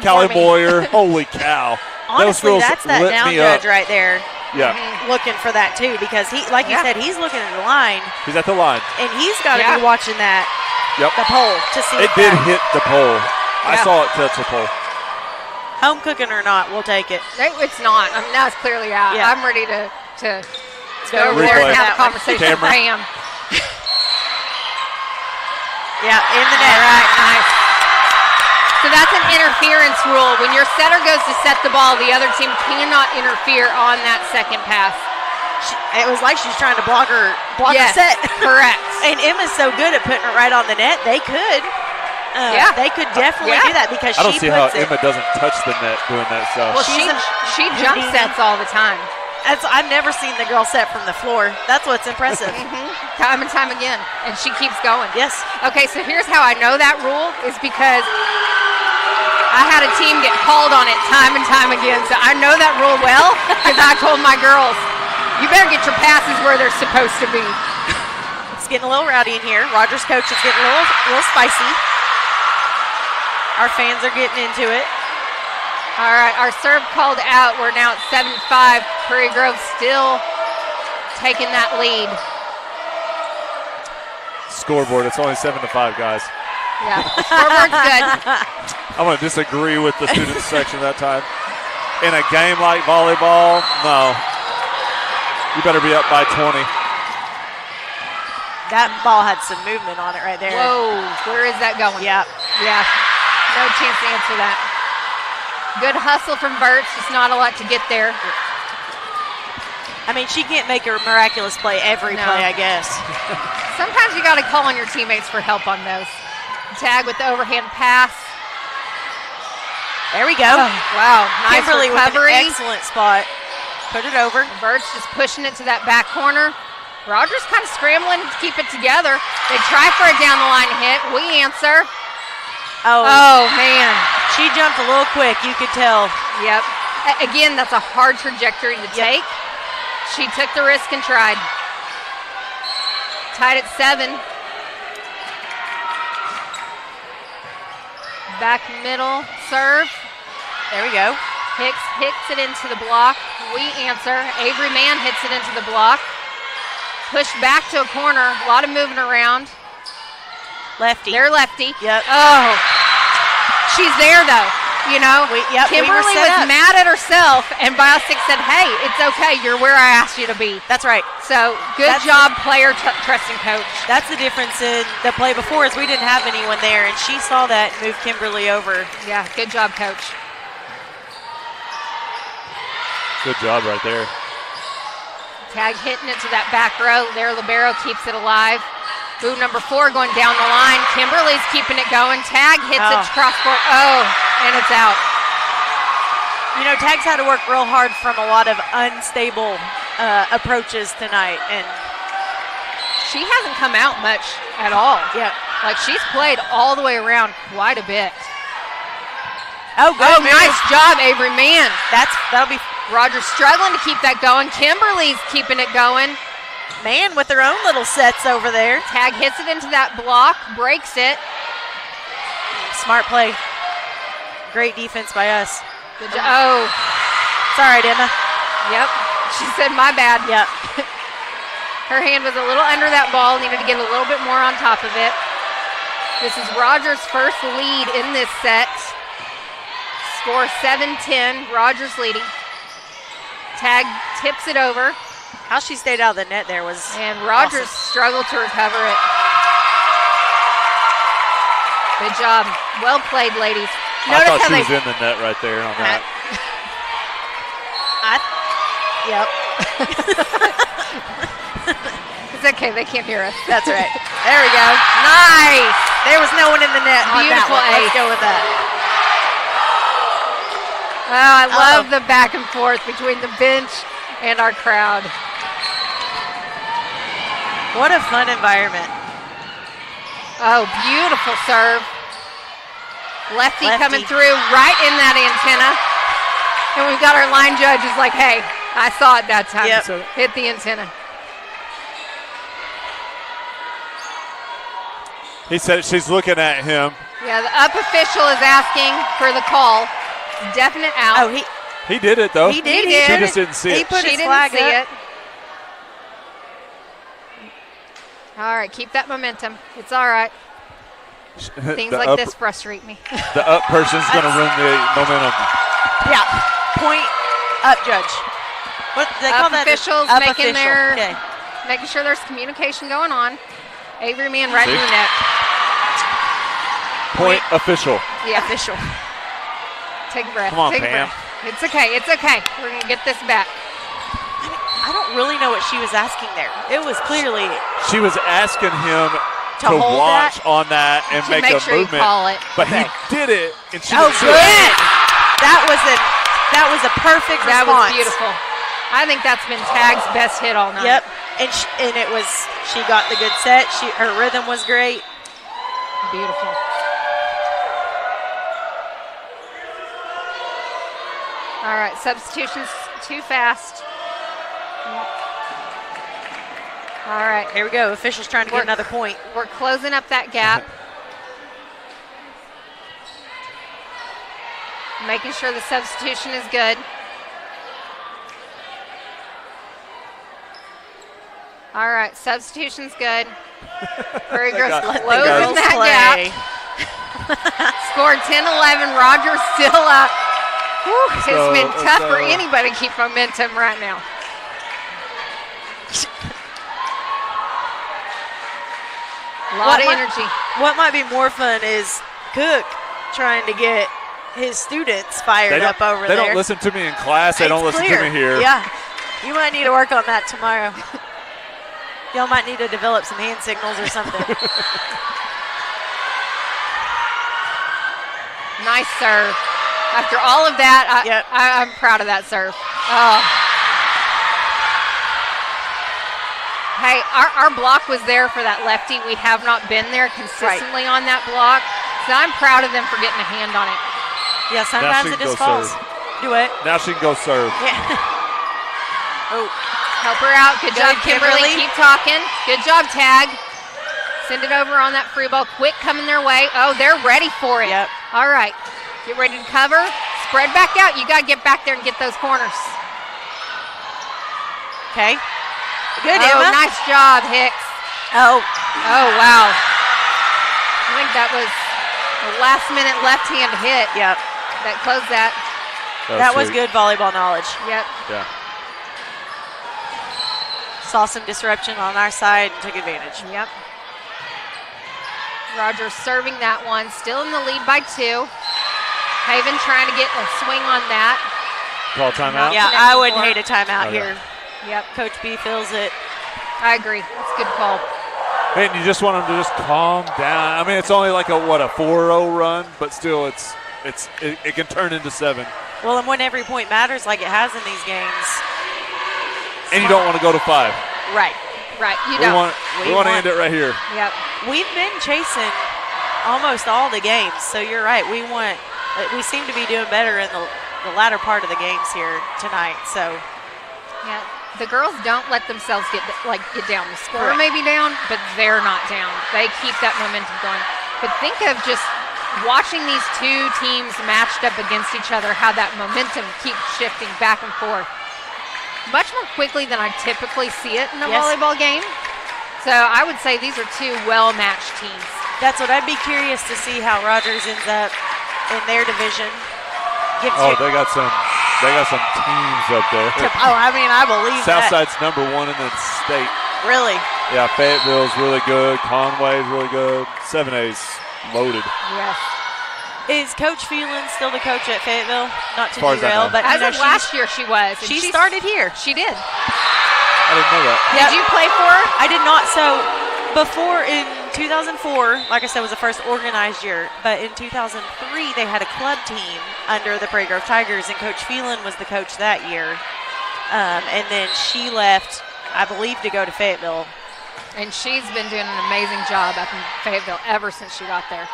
Callie Boyer. Holy cow. Honestly, that's that down judge right there. Yeah. Looking for that, too, because he, like you said, he's looking at the line. He's at the line. And he's got to be watching that, the pole, to see it did hit the pole. I saw it touch the pole. Home cooking or not, we'll take it. It's not. I mean, now it's clearly out. Yeah. I'm ready to go over there and have a conversation with Pam. Yeah, in the net. All right, nice. So that's an interference rule. When your setter goes to set the ball, the other team cannot interfere on that second pass. It was like she's trying to block her set. Correct. And Emma's so good at putting it right on the net, they could. They could definitely do that because I don't see how Emma doesn't touch the net doing that stuff. Well, she jump sets all the time. I've never seen the girl set from the floor. That's what's impressive. Time and time again, and she keeps going. Yes. Okay, so here's how I know that rule is because I had a team get called on it time and time again, so I know that rule well because I told my girls, you better get your passes where they're supposed to be. It's getting a little rowdy in here. Rogers' coach is getting a little spicy. Our fans are getting into it. All right, our serve called out. We're now at 7-5. Prairie Grove still taking that lead. Scoreboard, it's only 7-5, guys. Yeah, scoreboard's good. I'm going to disagree with the student section that time. In a game like volleyball, no. You better be up by 20. That ball had some movement on it right there. Whoa, where is that going? Yeah. Yeah, no chance to answer that. Good hustle from Birch, just not a lot to get there. I mean, she can't make a miraculous play every play, I guess. Sometimes you got to call on your teammates for help on those. Tag with the overhand pass. There we go. Oh, wow, nice Kimberly recovery. with an excellent spot. Put it over. Birch just pushing it to that back corner. Rogers kind of scrambling to keep it together. They try for a down the line hit. We answer. Oh, man. She jumped a little quick, you could tell. Yep. Again, that's a hard trajectory to take. She took the risk and tried. Tied at 7. Back middle serve. There we go. Hicks hits it into the block. We answer. Avery Mann hits it into the block. Pushed back to a corner. A lot of moving around. Lefty. They're lefty. Yep. Oh. She's there, though. You know, Kimberly was mad at herself, and Biostic said, hey, it's okay. You're where I asked you to be. That's right. So good job, player trusting coach. That's the difference in the play before is we didn't have anyone there, and she saw that and moved Kimberly over. Yeah, good job, coach. Good job right there. Tag hitting it to that back row. There, Libero keeps it alive. Move number 4 going down the line. Kimberly's keeping it going. Tag hits it cross court. Oh, and it's out. You know, Tag's had to work real hard from a lot of unstable approaches tonight, and she hasn't come out much at all. Yeah. Like, she's played all the way around quite a bit. Oh, good. Oh, nice job, Avery Mann. That'll be Rogers struggling to keep that going. Kimberly's keeping it going. Man with their own little sets over there. Tag hits it into that block, breaks it. Smart play. Great defense by us. Good job. Oh. It's all right, Emma. Yep. She said, my bad. Yep. Her hand was a little under that ball. Needed to get a little bit more on top of it. This is Rogers' first lead in this set. Score 7-10. Rogers leading. Tag tips it over. How she stayed out of the net there was And Rogers struggled to recover it. Good job. Well played, ladies. I thought she was in the net right there on that. Yep. It's okay. They can't hear us. That's right. There we go. Nice. There was no one in the net. Beautiful on that one. ace. Let's go with that. Oh, I love the back and forth between the bench and our crowd. What a fun environment. Oh, beautiful serve. Lefty coming through right in that antenna. And we've got our line judges like, hey, I saw it that time. Yep. So hit the antenna. He said she's looking at him. Yeah, the up official is asking for the call. Definite out. Oh, he did it, though. He did. She just didn't see it. Put she his didn't flag see up. it. All right, keep that momentum. It's all right. Things like this frustrate me. The up person's going to ruin the momentum. Yeah. Point up judge. What do they call that? Officials Up making official. making sure there's communication going on. Avery Mann right in the net. Point official. Yeah. Official. Take a breath. Come on, Take a Pam. breath. It's okay. It's okay. We're going to get this back. I don't really know what she was asking there. It was clearly She was asking him to hold watch that? on that and To make make a sure you movement. call it. But he did it, and she Oh, didn't see good. it. That was a perfect That response. was beautiful. I think that's been Tag's best hit all night. Yep, and it was, she got the good set. Her rhythm was great. Beautiful. All right, substitutions too fast. All right. Here we go. Officials trying to get another point. We're closing up that gap. Making sure the substitution is good. All right, substitution's good. Prairie girls closing that gap. Scored 10-11. Rogers still up. It's been tough for anybody to keep momentum right now. A lot of energy. What might be more fun is Cook trying to get his students fired up over there. They don't listen to me in class. They don't listen to me here. Yeah. You might need to work on that tomorrow. Y'all might need to develop some hand signals or something. Nice serve. After all of that, I'm proud of that serve. Oh. Hey, our block was there for that lefty. We have not been there consistently on that block. So I'm proud of them for getting a hand on it. Yeah, sometimes it just falls. Do it. Now she can go serve. Yeah. Oh. Help her out. Good job, Kimberly. Keep talking. Good job, Tag. Send it over on that free ball. Quick coming their way. Oh, they're ready for it. Yep. All right. Get ready to cover. Spread back out. You got to get back there and get those corners. Okay. Good, Emma. Nice job, Hicks. Oh, wow. I think that was a last-minute left-hand hit. Yep. That closed that. That was good volleyball knowledge. Yep. Yeah. Saw some disruption on our side and took advantage. Yep. Rogers serving that one. Still in the lead by 2. Haven trying to get a swing on that. Call timeout? Yeah, I wouldn't hate a timeout here. Yep. Coach B feels it. I agree. That's a good call. And you just want them to just calm down. I mean, it's only like a 4-0 run, but still it can turn into 7. Well, and when every point matters like it has in these games. And you don't want to go to 5. Right. You don't. We want to end it right here. Yep. We've been chasing almost all the games, so you're right. We seem to be doing better in the latter part of the games here tonight. So. Yeah. The girls don't let themselves get down. The score may be down, but they're not down. They keep that momentum going. But think of just watching these two teams matched up against each other, how that momentum keeps shifting back and forth. Much more quickly than I typically see it in a volleyball game. So I would say these are two well-matched teams. That's what I'd be curious to see how Rogers ends up in their division. They got some teams up there. I mean, I believe Southside's number 1 in the state. Really? Yeah, Fayetteville's really good. Conway's really good. 7A's loaded. Yes. Is Coach Phelan still the coach at Fayetteville? Not to derail, but as of last year she was. She started here. She did. I didn't know that. Did you play for her? I did not. So before in 2004, like I said, was the first organized year. But in 2003, they had a club team under the Prairie Grove Tigers, and Coach Phelan was the coach that year. And then she left, I believe, to go to Fayetteville. And she's been doing an amazing job up in Fayetteville ever since she got there.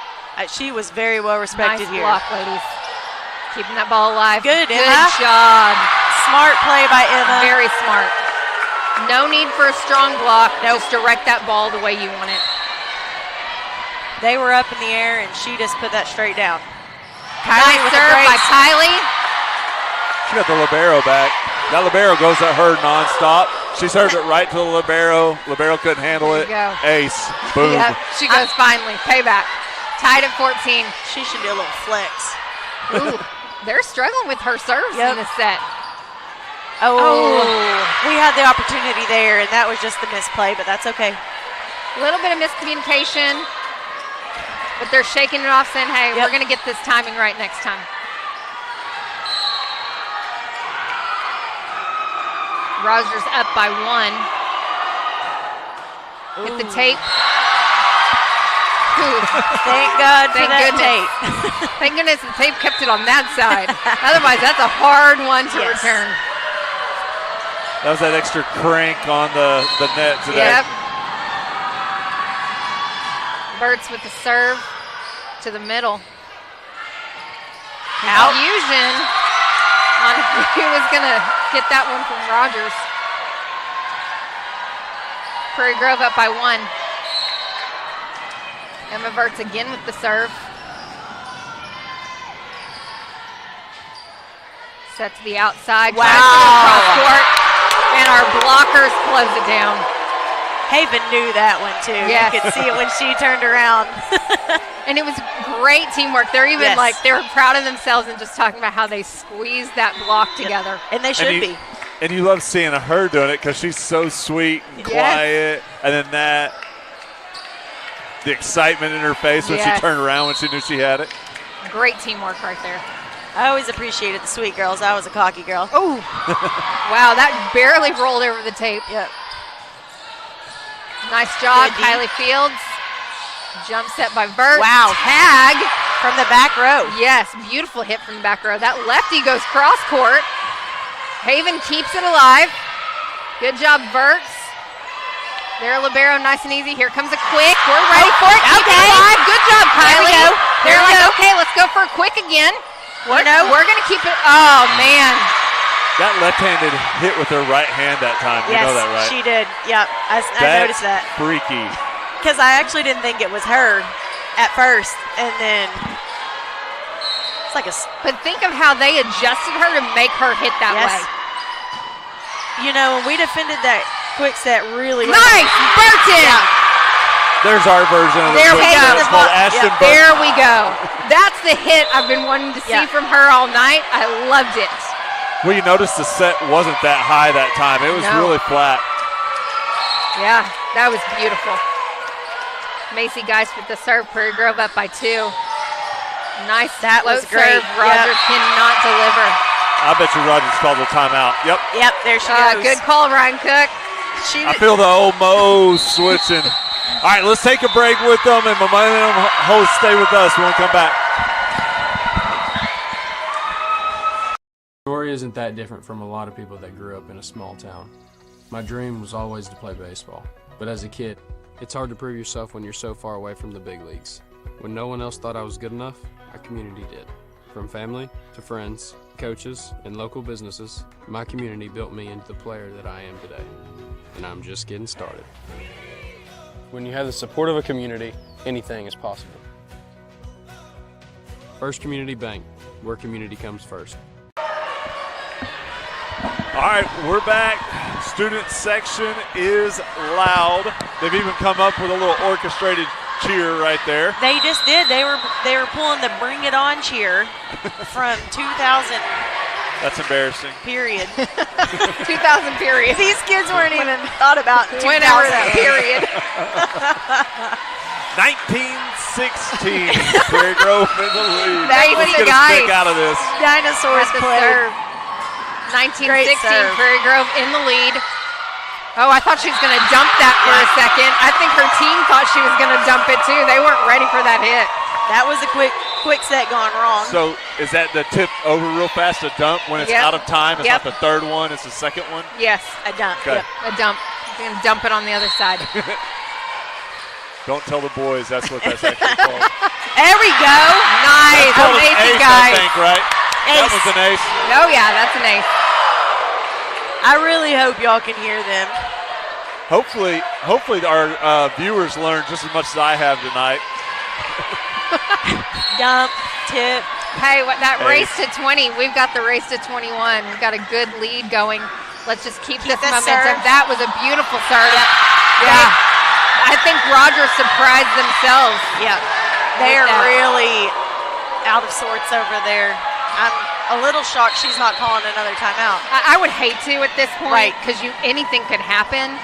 She was very well respected here. Nice block, ladies. Keeping that ball alive. Good, Good Emma. job. Smart play by Emma. Very smart. No need for a strong block. Just direct that ball the way you want it. They were up in the air, and she just put that straight down. Nice serve by Kylie. She got the libero back. That libero goes at her nonstop. She served it right to the libero. Libero couldn't handle it. There you go. Ace. Boom. Yep. She goes finally. Payback. Tied at 14. She should do a little flex. Ooh, they're struggling with her serves in this set. Oh, we had the opportunity there, and that was just the misplay, but that's okay. A little bit of miscommunication, but they're shaking it off, saying, hey, we're going to get this timing right next time. Rogers up by 1. Hit the tape. Ooh. Thank God for that tape. Thank goodness the tape kept it on that side. Otherwise, that's a hard one to return. That was that extra crank on the net today. Yep. Burt's with the serve to the middle. Confusion on who was going to get that one from Rogers. Prairie Grove up by 1. Emma Burt's again with the serve. Set to the outside. Wow. Cross court, and our blockers close it down. Haven knew that one too. Yes. You could see it when she turned around. And it was great teamwork. They're even they were proud of themselves and just talking about how they squeezed that block together. And they should be. And you love seeing her doing it because she's so sweet and quiet. And then the excitement in her face when she turned around when she knew she had it. Great teamwork right there. I always appreciated the sweet girls. I was a cocky girl. Oh, wow, that barely rolled over the tape. Yep. Nice job, Kylie Fields. Jump set by Burt. Wow. Tag. From the back row. Yes, beautiful hit from the back row. That lefty goes cross court. Haven keeps it alive. Good job, Burks. There, libero, nice and easy. Here comes a quick. We're ready for it. Keep it alive. Good job, Kylie. There we go. They're like, okay, let's go for a quick again. We're going to keep it. Oh, man. That left-handed hit with her right hand that time. You know that, right? Yes, she did. Yep, I noticed that. Freaky. Because I actually didn't think it was her at first, and then it's like a. But think of how they adjusted her to make her hit that way. You know, when we defended that quick set really well. Nice, Burton. Yeah. There's our version of the There we quick go. set. It's called Ashton Burton. There we go. That's the hit I've been wanting to see from her all night. I loved it. Well, you notice the set wasn't that high that time. It was really flat. Yeah, that was beautiful. Macy Geist with the serve. Prairie Grove up by 2. Nice that was great. Serve. Rogers cannot deliver. I bet you Rogers called the timeout. Yep. Yep, there she goes. Good call, Ryan Cook. I feel the old Mo switching. All right, let's take a break with them, and Momentum hosts stay with us. We'll come back. Story isn't that different from a lot of people that grew up in a small town. My dream was always to play baseball, but as a kid, it's hard to prove yourself when you're so far away from the big leagues. When no one else thought I was good enough, our community did. From family to friends, coaches, and local businesses, my community built me into the player that I am today. And I'm just getting started. When you have the support of a community, anything is possible. First Community Bank, where community comes first. All right, we're back. Student section is loud. They've even come up with a little orchestrated cheer right there. They just did. They were pulling the Bring It On cheer from 2000. That's embarrassing. Period. 2000 period. These kids weren't even thought about 2000. Whenever that period. 1916. Prairie Grove in the lead. That's Let's the get a guys. stick out of this. Dinosaurs played. 1916, Prairie Grove in the lead. Oh, I thought she was going to dump that for a second. I think her team thought she was going to dump it too. They weren't ready for that hit. That was a quick set gone wrong. So is that the tip over real fast, a dump when it's out of time? It's not the third one, it's the second one? Yes. A dump. Okay. A dump. You're going to dump it on the other side. Don't tell the boys that's what that's actually called. There we go. Nice. Amazing, ace, guys. I think, right? Ace. That was an ace. Oh, yeah, that's an ace. I really hope y'all can hear them. Hopefully our viewers learned just as much as I have tonight. Dump, tip. Hey, that race to 20, we've got the race to 21. We've got a good lead going. Let's just keep this momentum. Serve. That was a beautiful serve. Yeah. I think Rogers surprised themselves. Yeah. They are really out of sorts over there. I'm a little shocked she's not calling another timeout. I would hate to at this point because anything could happen.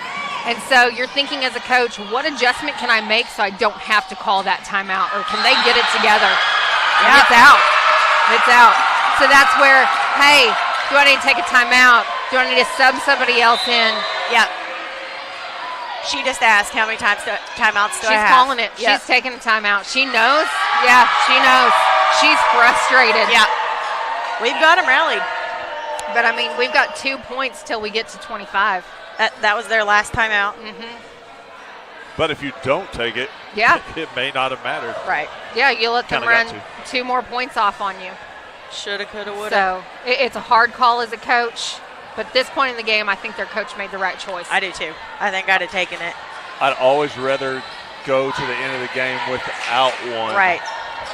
And so you're thinking as a coach, what adjustment can I make so I don't have to call that timeout? Or can they get it together? And it's out. It's out. So that's where, hey, do I need to take a timeout? Do I need to sub somebody else in? Yeah. She just asked how many timeouts do I have. She's calling it. Yep. She's taking a timeout. She knows. Yeah, she knows. She's frustrated. Yeah. We've got them rallied. But, I mean, we've got 2 points till we get to 25. That was their last timeout. But if you don't take it, it may not have mattered. Right. Yeah, you let them Kinda run got 2 more points off on you. Shoulda, coulda, woulda. So it's a hard call as a coach. But at this point in the game, I think their coach made the right choice. I do, too. I think I'd have taken it. I'd always rather go to the end of the game without one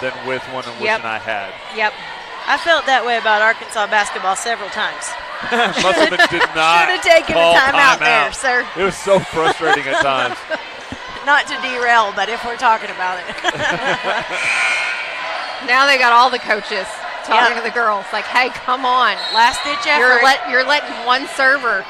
than with one and wishing I had. Yep. I felt that way about Arkansas basketball several times. Musselman did not Should have taken a timeout there, sir. It was so frustrating at times. Not to derail, but if we're talking about it. Now they got all the coaches talking to the girls. Like, hey, come on. Last-ditch effort. You're letting one server.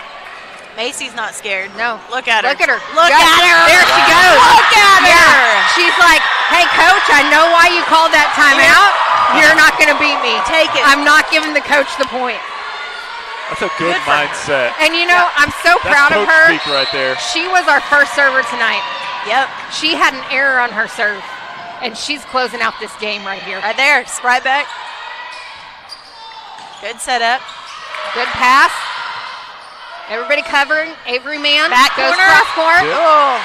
Macy's not scared. No. Look at her. Look at her. Look at her. There she goes. Look at her. Yeah. She's like, hey, coach, I know why you called that timeout. You're not going to beat me. Take it. I'm not giving the coach the point. That's a good mindset. And, you know, I'm so proud of her. That's coach speak right there. She was our first server tonight. Yep. She had an error on her serve, and she's closing out this game right here. Right there. Sprite back. Good setup. Good pass. Everybody covering. Avery man. Back goes corner. cross court. Tip. Oh.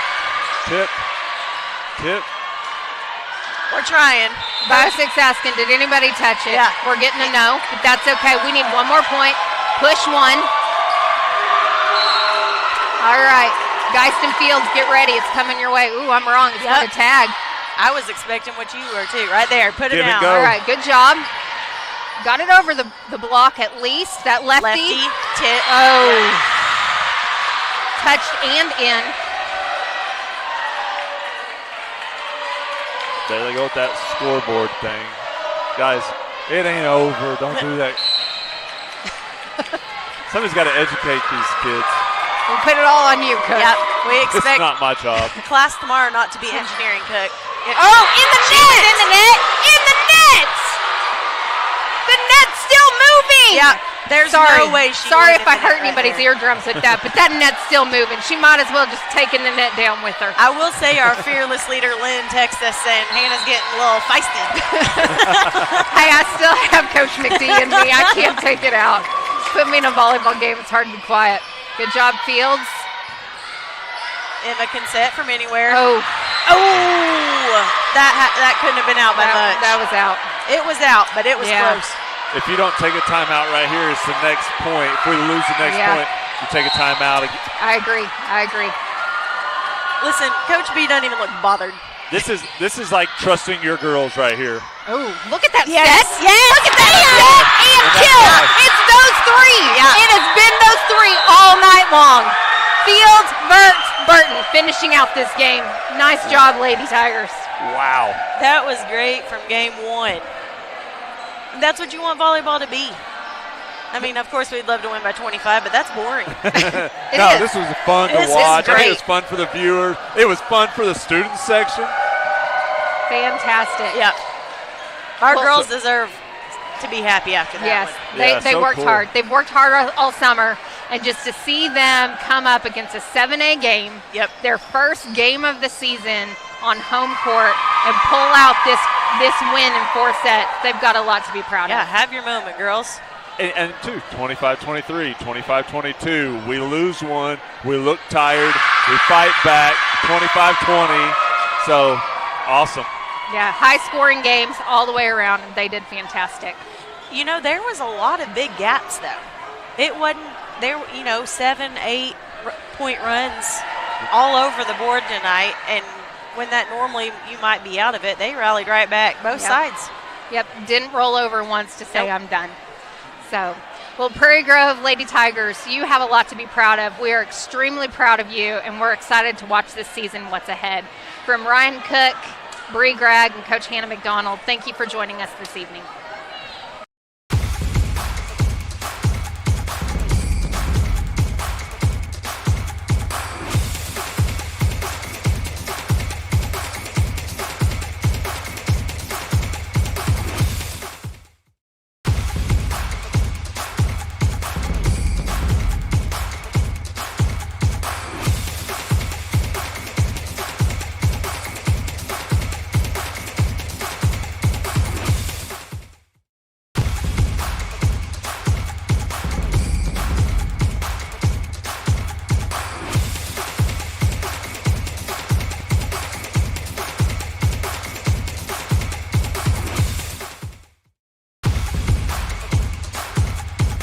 Tip. We're trying. Bio6 asking, did anybody touch it? Yeah. We're getting a no, but that's okay. We need one more point. Push one. All right. Geiston Fields, get ready. It's coming your way. Ooh, I'm wrong. It's not a tag. I was expecting what you were, too. Right there. Put it Give it down. go. All right, good job. Got it over the block at least. That lefty. Tip. Oh. Touched and in. There they go with that scoreboard thing. Guys, it ain't over. Don't do that. Somebody's got to educate these kids. We'll put it all on you, Cook. Yep. We It's expect not my job. class tomorrow not to be engineering, Cook. Oh, in the net! In the net. In the net! The net's still moving! Yeah. There's no way she Sorry went if in I the hurt net right anybody's there. eardrums with that, but that net's still moving. She might as well just taken the net down with her. I will say our fearless leader, Lynn, texted us saying Hannah's getting a little feisty. Hey, I still have Coach McD in me. I can't take it out. Put me in a volleyball game. It's hard to be quiet. Good job, Fields. Emma can set from anywhere. Oh. That couldn't have been out by much. That was out. It was out, but it was close. If you don't take a timeout right here, it's the next point. If we lose the next point, you take a timeout. I agree. Listen, Coach B doesn't even look bothered. This is like trusting your girls right here. Oh, look at that Yes. set. Yes. Look at that set and kill. It's those three. Yeah. It has been those three all night long. Fields, Burton finishing out this game. Nice job, Lady Tigers. Wow. That was great from game one. That's what you want volleyball to be. I mean, of course, we'd love to win by 25, but that's boring. No, this was fun to This is watch. I think great. it was fun for the viewers. It was fun for the student section. Fantastic. Yeah. Our girls deserve to be happy after that Yes, one. they so worked cool. hard. They've worked hard all summer, and just to see them come up against a 7A game, their first game of the season on home court, and pull out this win in 4 sets, they've got a lot to be proud Yeah, of. have your moment, girls. And two, 25-23, 25-22. We lose one. We look tired. We fight back, 25-20. So, awesome. Yeah, high-scoring games all the way around, and they did fantastic. You know, there was a lot of big gaps, though. It wasn't, 7, 8 point runs all over the board tonight, and when that normally you might be out of it, they rallied right back, both sides. Yep, didn't roll over once to say I'm done. So, well, Prairie Grove Lady Tigers, you have a lot to be proud of. We are extremely proud of you, and we're excited to watch this season, what's ahead. From Ryan Cook, Bree Gregg, and Coach Hannah McDonald, thank you for joining us this evening.